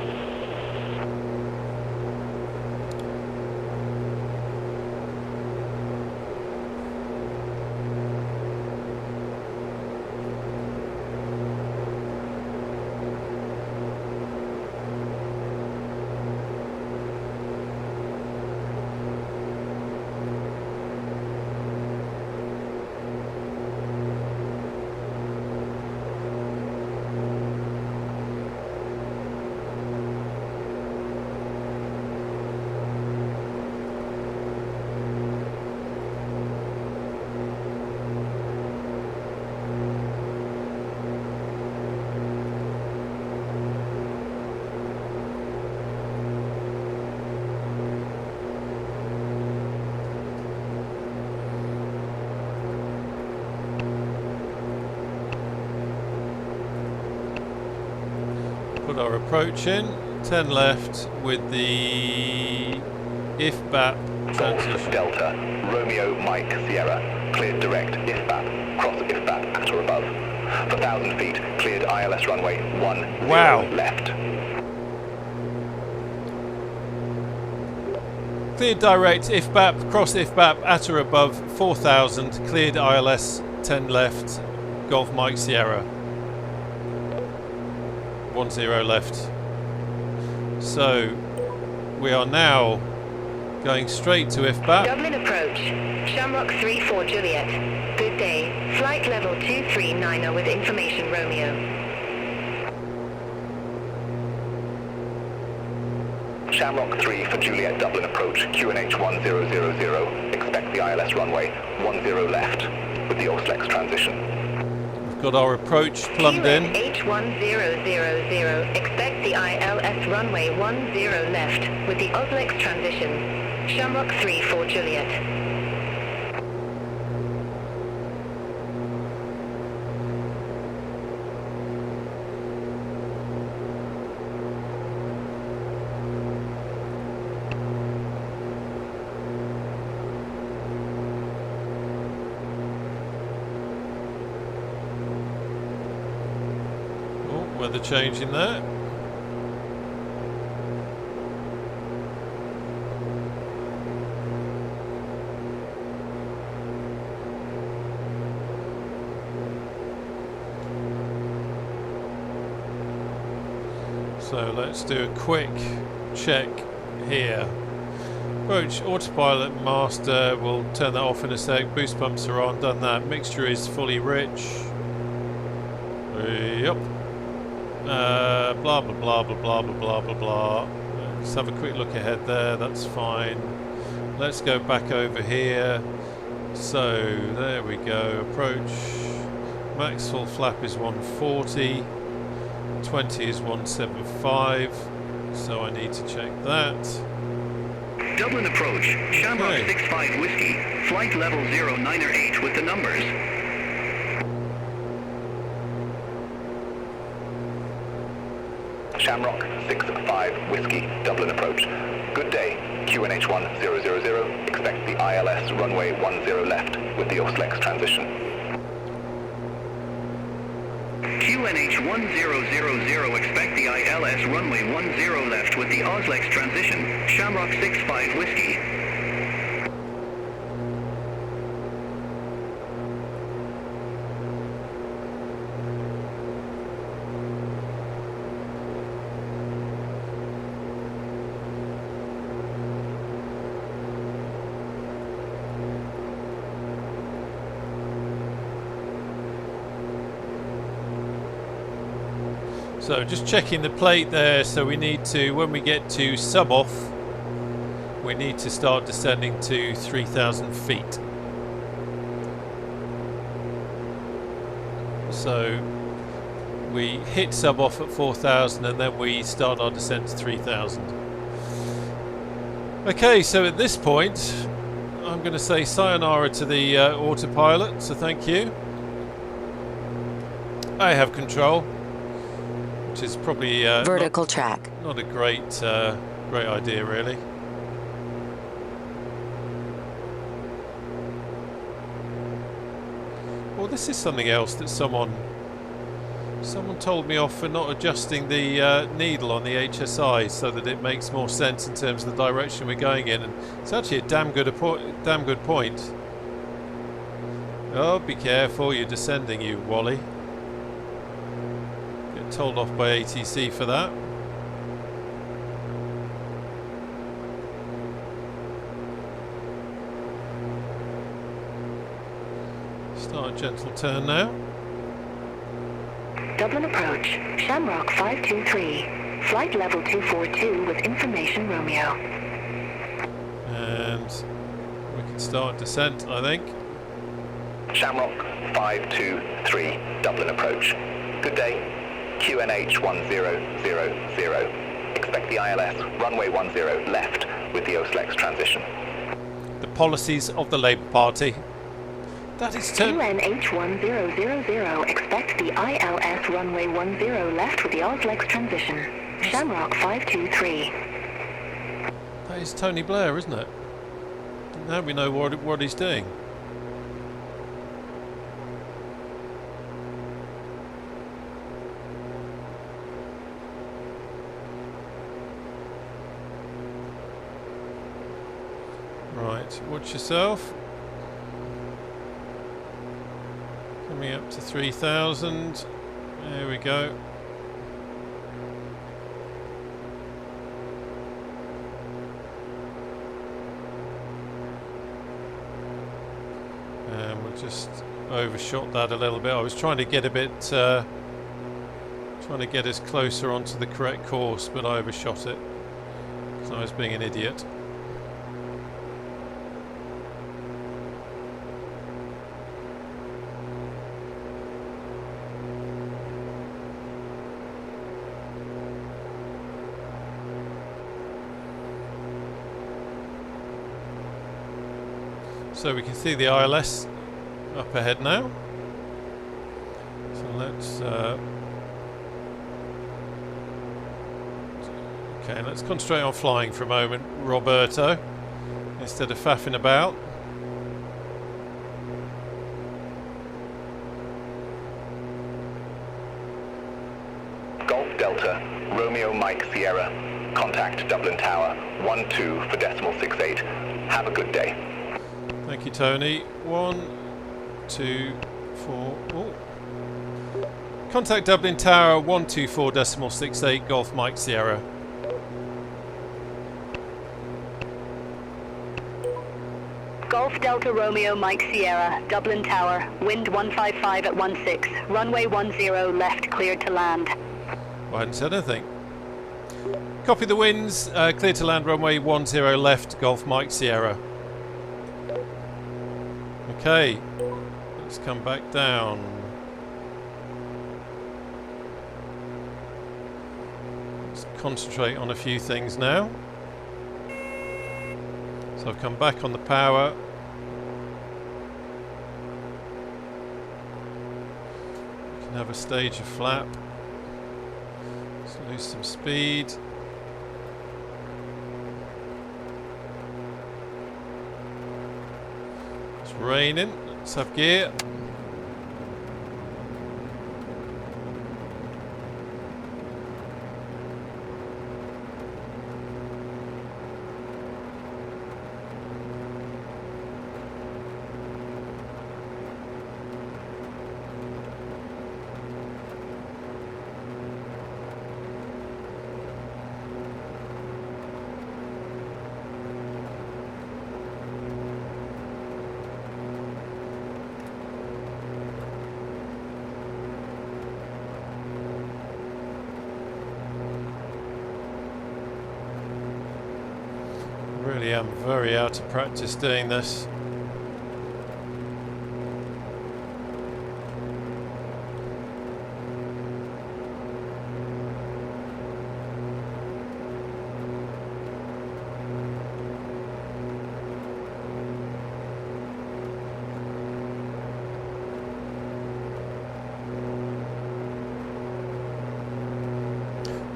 Put our approach in, 10 left with the IFBAP transition. Delta, Romeo Mike Sierra, cleared direct IFBAP, cross IFBAP at or above. For 1,000 feet, cleared ILS runway 10 Wow. left. Cleared direct IFBAP, cross IFBAP at or above 4,000, cleared ILS 10 left, Golf Mike Sierra. 10 left. So we are now going straight to IFBAP. Dublin approach, Shamrock 34 Juliet. Good day, flight level 2390 with information Romeo. Shamrock 3 for Juliet Dublin approach, QNH 1000. Expect the ILS runway 10 left with the OSLEX transition. We've got our approach plumbed in. H1000, expect the ILS runway 10 left with the OSLEX transition. Shamrock 3 for Juliet. Weather changing there. So let's do a quick check here. Approach autopilot master, we'll turn that off in a sec. Boost pumps are on, done that. Mixture is fully rich. Yep. Blah blah blah blah blah blah blah blah blah. Let's have a quick look ahead there, that's fine. Let's go back over here. So there we go, approach. Max full flap is 140, 20 is 175, so I need to check that. Dublin approach, Shamrock 65 Whiskey, flight level 098 with the numbers. Shamrock 65 Whiskey, Dublin approach. Good day, QNH 1000, expect the ILS runway 10 left with the OSLEX transition. QNH 1000, expect the ILS runway 10 left with the OSLEX transition. Shamrock 65 Whiskey. So just checking the plate there, so we need to, when we get to sub off, we need to start descending to 3,000 feet. So we hit sub off at 4,000 and then we start our descent to 3,000. Okay, so at this point I'm going to say sayonara to the autopilot, so thank you. I have control. Which is probably vertical track. Not a great great idea, really. Well, this is something else that someone told me off for not adjusting the needle on the HSI so that it makes more sense in terms of the direction we're going in, and it's actually a damn good point. Oh, be careful! You're descending, you Wally. Told off by ATC for that. Start a gentle turn now. Dublin approach, Shamrock 523, flight level 242 with information Romeo. And we can start descent, I think. Shamrock 523, Dublin approach. Good day. QNH 1000, expect the ILS runway 10 left with the OSLEX transition. The policies of the Labour Party. That is QNH 1000, expect the ILS runway 10 left with the OSLEX transition. Shamrock 523. That is Tony Blair, isn't it? Now we know what he's doing. Right, watch yourself. Coming up to 3,000. There we go. And we'll just overshot that a little bit. I was trying to get a bit, trying to get us closer onto the correct course, but I overshot it because I was being an idiot. So we can see the ILS up ahead now. So let's concentrate on flying for a moment, Roberto, instead of faffing about. Golf Delta, Romeo Mike Sierra, contact Dublin Tower 12 for decimal 68. Have a good day. Thank you, Tony. 1, 2, 4. Oh. Contact Dublin Tower 124.68 Golf Mike Sierra. Golf Delta Romeo Mike Sierra, Dublin Tower, wind 155 at 16, runway 10 left, cleared to land. I hadn't said anything. Copy the winds, clear to land runway 10 left, Golf Mike Sierra. Okay, let's come back down. Let's concentrate on a few things now. So I've come back on the power. We can have a stage of flap. Let's lose some speed. It's raining. Let's have gear. Really am very out of practice doing this.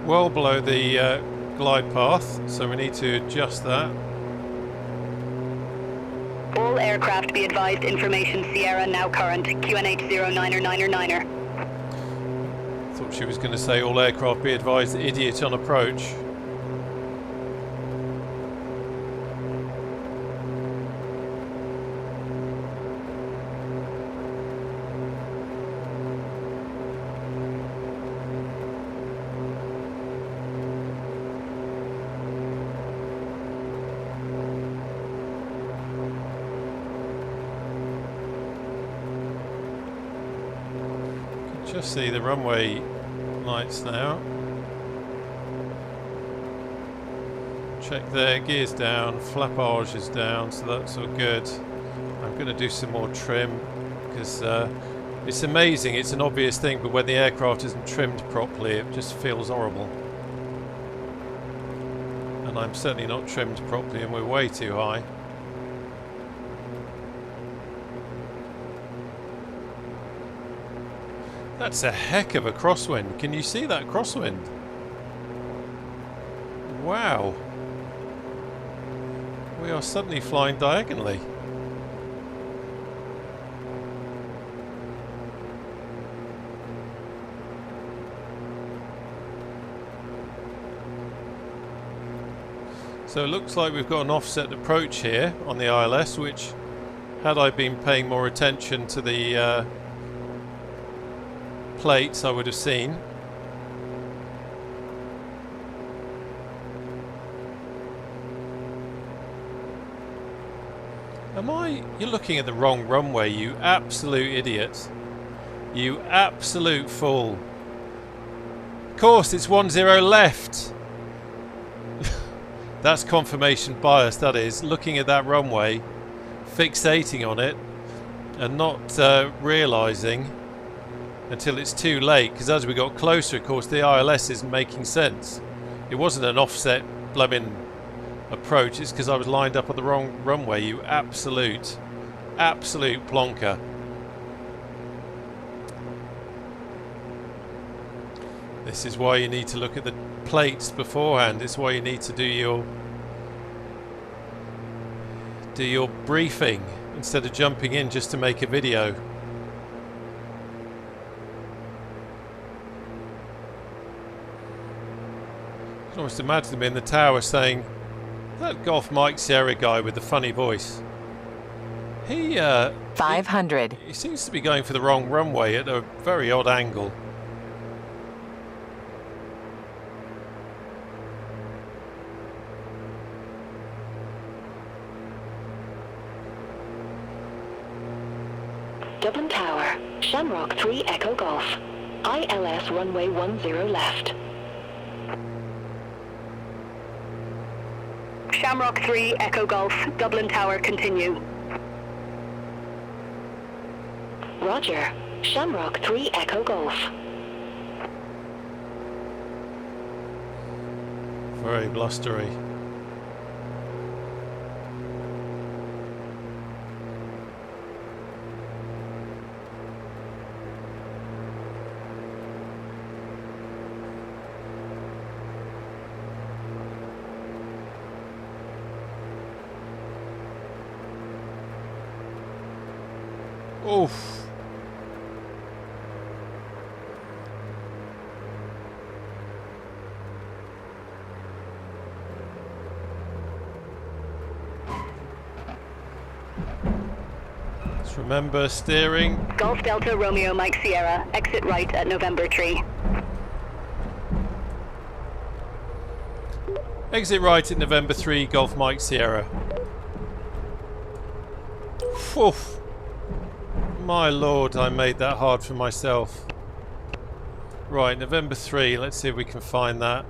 Well below the glide path, so we need to adjust that. All aircraft be advised, information Sierra now current, QNH 09er. Thought she was going to say all aircraft be advised, idiot on approach. Just see the runway lights now. Check there, gears down, flappage is down, so that's all good. I'm going to do some more trim because it's amazing, it's an obvious thing, but when the aircraft isn't trimmed properly it just feels horrible. And I'm certainly not trimmed properly and we're way too high. That's a heck of a crosswind. Can you see that crosswind? Wow. We are suddenly flying diagonally. So it looks like we've got an offset approach here on the ILS, which, had I been paying more attention to the plates, I would have seen. You're looking at the wrong runway, you absolute idiot. You absolute fool. Of course, it's 10 left. That's confirmation bias, that is. Looking at that runway, fixating on it, and not realising until it's too late, because as we got closer, of course, the ILS isn't making sense. It wasn't an offset blooming approach, it's because I was lined up on the wrong runway, you absolute plonker. This is why you need to look at the plates beforehand. It's why you need to do your briefing instead of jumping in just to make a video. I can almost imagine them in the tower saying, that Golf Mike Sierra guy with the funny voice, he 500. He seems to be going for the wrong runway at a very odd angle. Dublin Tower, Shamrock 3 Echo Golf, ILS runway 10 left. Shamrock 3 Echo Golf, Dublin Tower, continue. Roger, Shamrock 3 Echo Golf. Very blustery. Oof. Let's remember steering. Golf Delta Romeo Mike Sierra, exit right at November tree. Exit right at November 3, Golf Mike Sierra. Oof. My lord, I made that hard for myself. Right, November 3, let's see if we can find that.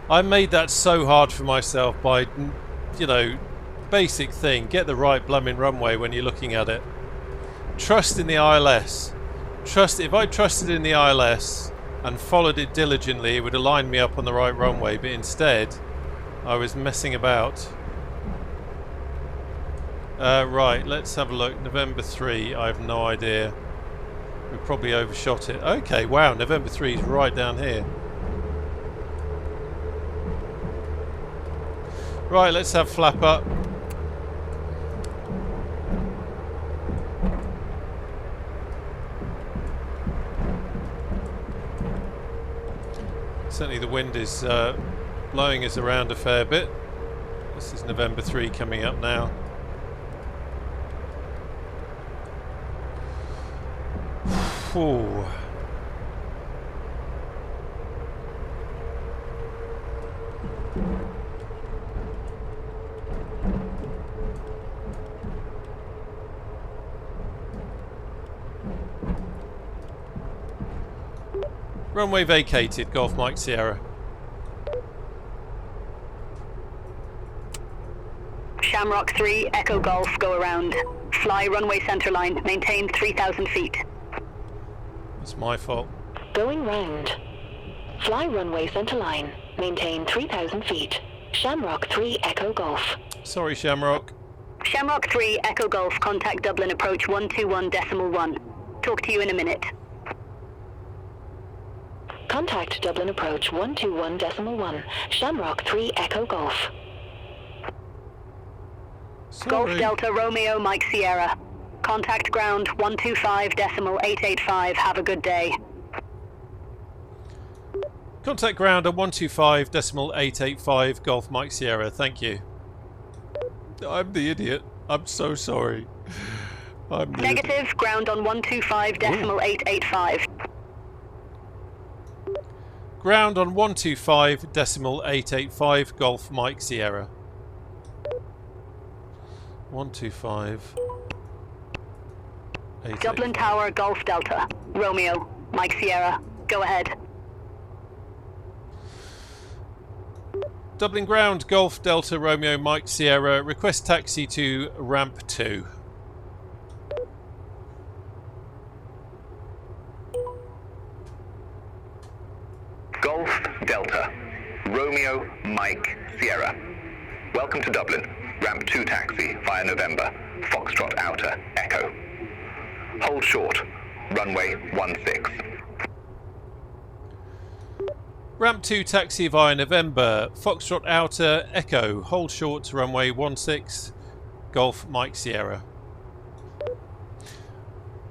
I made that so hard for myself by, you know, basic thing, get the right blooming runway when you're looking at it. Trust in the ILS. If I trusted in the ILS and followed it diligently, it would align me up on the right runway, but instead I was messing about. Right, let's have a look. November 3, I have no idea. We probably overshot it. Okay, wow, November 3 is right down here. Right, let's have flap up. Certainly the wind is blowing us around a fair bit. This is November 3 coming up now. Ooh. Runway vacated, Golf Mike Sierra. Shamrock 3, Echo Golf, go around. Fly runway centerline, maintain 3,000 feet. It's my fault. Going round. Fly runway centerline. Maintain 3,000 feet. Shamrock 3 Echo Golf. Sorry, Shamrock. Shamrock 3, Echo Golf, contact Dublin approach 121.1. Talk to you in a minute. Contact Dublin approach 121.1. Shamrock 3 Echo Golf. Sorry. Golf Delta Romeo Mike Sierra. Contact ground 125.885. Have a good day. Contact ground at 125.885 Golf Mike Sierra. Thank you. I'm the idiot. I'm so sorry. I'm the Negative, idiot. ground on 125.885. Ground on 125.885 Golf Mike Sierra. 125. Dublin Tower, Golf Delta. Romeo, Mike Sierra. Go ahead. Dublin ground, Golf Delta Romeo Mike Sierra. Request taxi to ramp 2. Golf Delta Romeo Mike Sierra. Welcome to Dublin. Ramp 2 taxi via November. Foxtrot Outer Echo. Hold short. Runway 16. Ramp 2 taxi via November. Foxtrot Outer Echo. Hold short to runway 16. Golf Mike Sierra.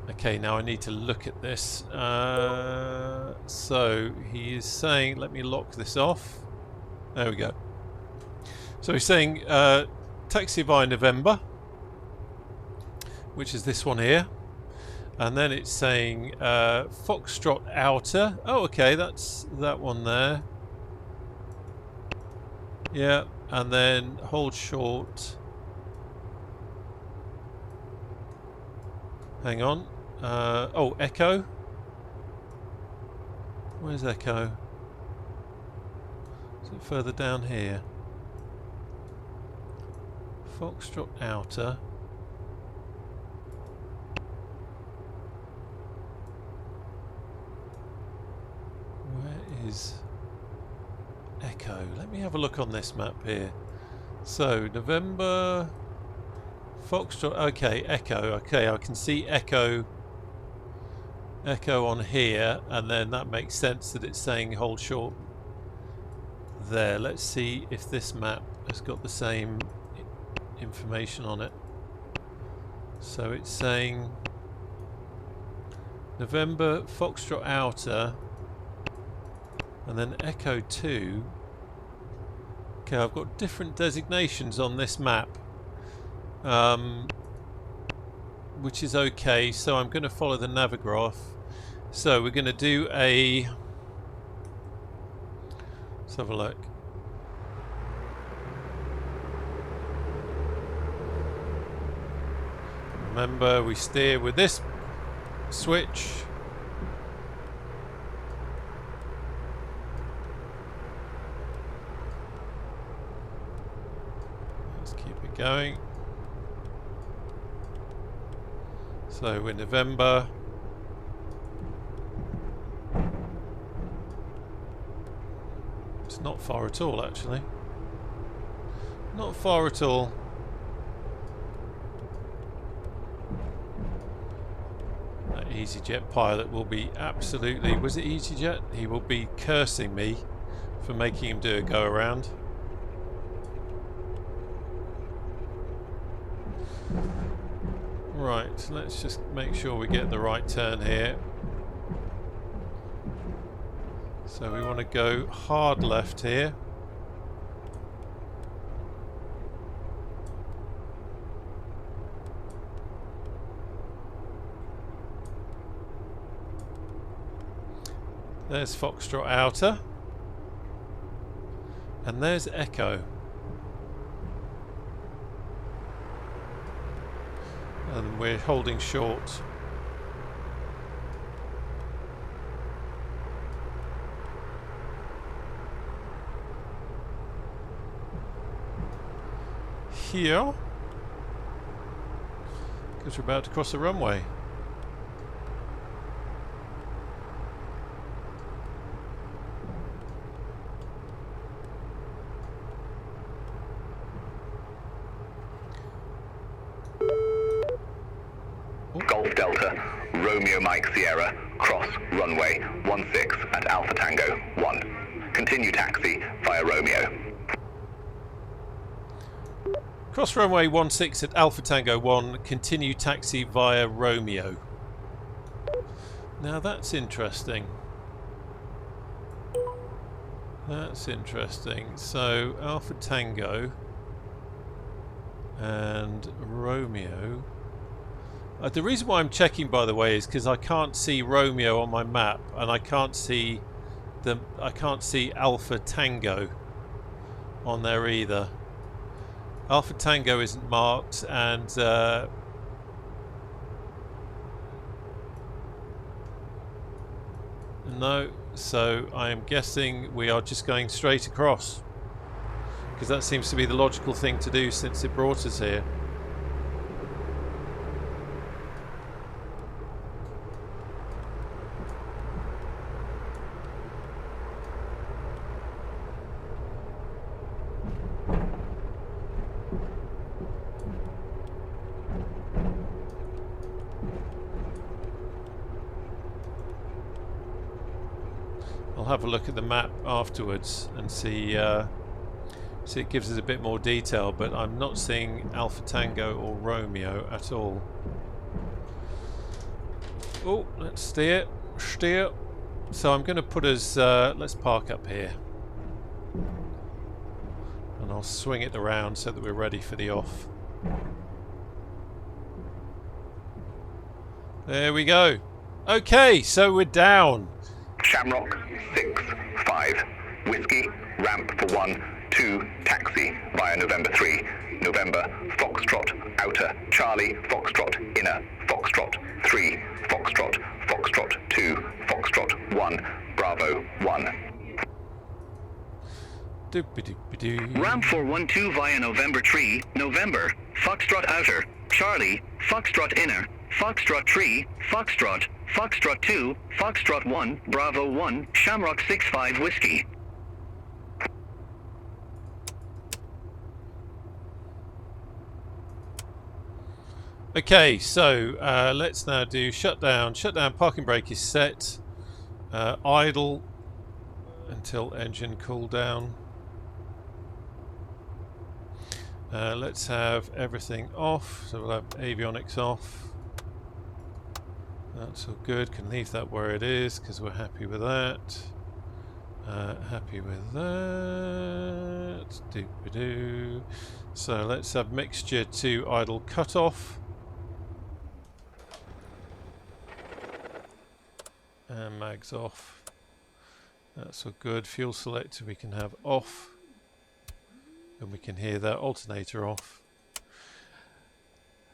Okay, now I need to look at this. So he is saying, let me lock this off. There we go. So he's saying taxi via November, which is this one here. And then it's saying Foxtrot Outer. Oh, okay, that's that one there. Yeah, and then hold short. Hang on. Oh, Echo. Where's Echo? Is it further down here? Foxtrot Outer. Where is Echo? Let me have a look on this map here. So, November... Foxtrot... Okay, Echo. Okay, I can see Echo on here, and then that makes sense that it's saying hold short there. Let's see if this map has got the same information on it. So it's saying November Foxtrot Outer and then Echo 2. Okay, I've got different designations on this map, which is okay, so I'm going to follow the navigraph. So we're going to do a... Let's have a look. Remember, we steer with this switch. Let's keep it going. So we're November. It's not far at all, actually. Not far at all. That EasyJet pilot will be absolutely... Was it EasyJet? He will be cursing me for making him do a go around. Right, let's just make sure we get the right turn here. So we want to go hard left here. There's Foxtrot Outer. And there's Echo. And we're holding short. Here. Because we're about to cross the runway. Golf Delta, Romeo Mike Sierra, cross runway 16 at Alpha Tango 1. Continue taxi via Romeo. Cross runway 16 at Alpha Tango 1, continue taxi via Romeo. Now that's interesting. That's interesting. So Alpha Tango and Romeo. The reason why I'm checking, by the way, is because I can't see Romeo on my map, and I can't see Alpha Tango on there either. Alpha Tango isn't marked, and no, so I am guessing we are just going straight across, because that seems to be the logical thing to do since it brought us here. I'll have a look at the map afterwards and see it gives us a bit more detail, but I'm not seeing Alpha Tango or Romeo at all. Oh, let's steer. So I'm going to put us, let's park up here. And I'll swing it around so that we're ready for the off. There we go. Okay, so we're down. Shamrock 6-5, Whiskey, ramp for 1, 2, taxi via November 3, November, Foxtrot, outer, Charlie, Foxtrot, inner, Foxtrot, 3, Foxtrot, Foxtrot, 2, Foxtrot, 1, Bravo, 1. Ramp 412 via November 3, November, Foxtrot outer, Charlie, Foxtrot inner, Foxtrot 3, Foxtrot, Foxtrot 2, Foxtrot 1, Bravo 1, Shamrock 65 Whiskey. Okay, so let's now do shutdown. Shutdown, parking brake is set. Idle until engine cool down. Let's have everything off. So we'll have avionics off. That's all good. Can leave that where it is because we're happy with that. Happy with that. Doop-a-doo. So let's have mixture to idle cutoff. And mags off. That's all good. Fuel selector we can have off. And we can hear that alternator off.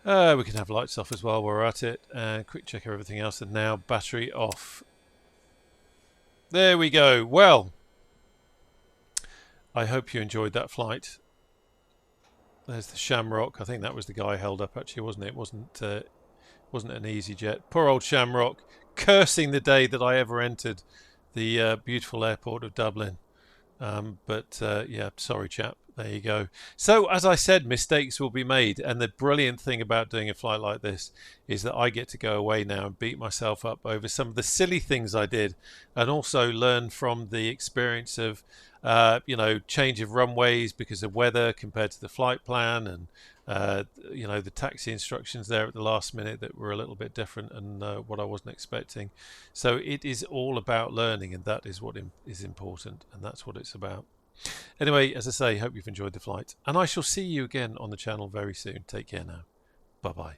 We can have lights off as well while we're at it. And quick check everything else. And now battery off. There we go. Well, I hope you enjoyed that flight. There's the Shamrock. I think that was the guy held up actually, wasn't it? It wasn't an EasyJet. Poor old Shamrock, cursing the day that I ever entered the beautiful airport of Dublin. Yeah, sorry chap. There you go. So as I said, mistakes will be made, and the brilliant thing about doing a flight like this is that I get to go away now and beat myself up over some of the silly things I did, and also learn from the experience of change of runways because of weather compared to the flight plan, and the taxi instructions there at the last minute that were a little bit different and what I wasn't expecting. So it is all about learning, and that is what is important, and that's what it's about. Anyway, as I say, hope you've enjoyed the flight, and I shall see you again on the channel very soon. Take care now. Bye bye.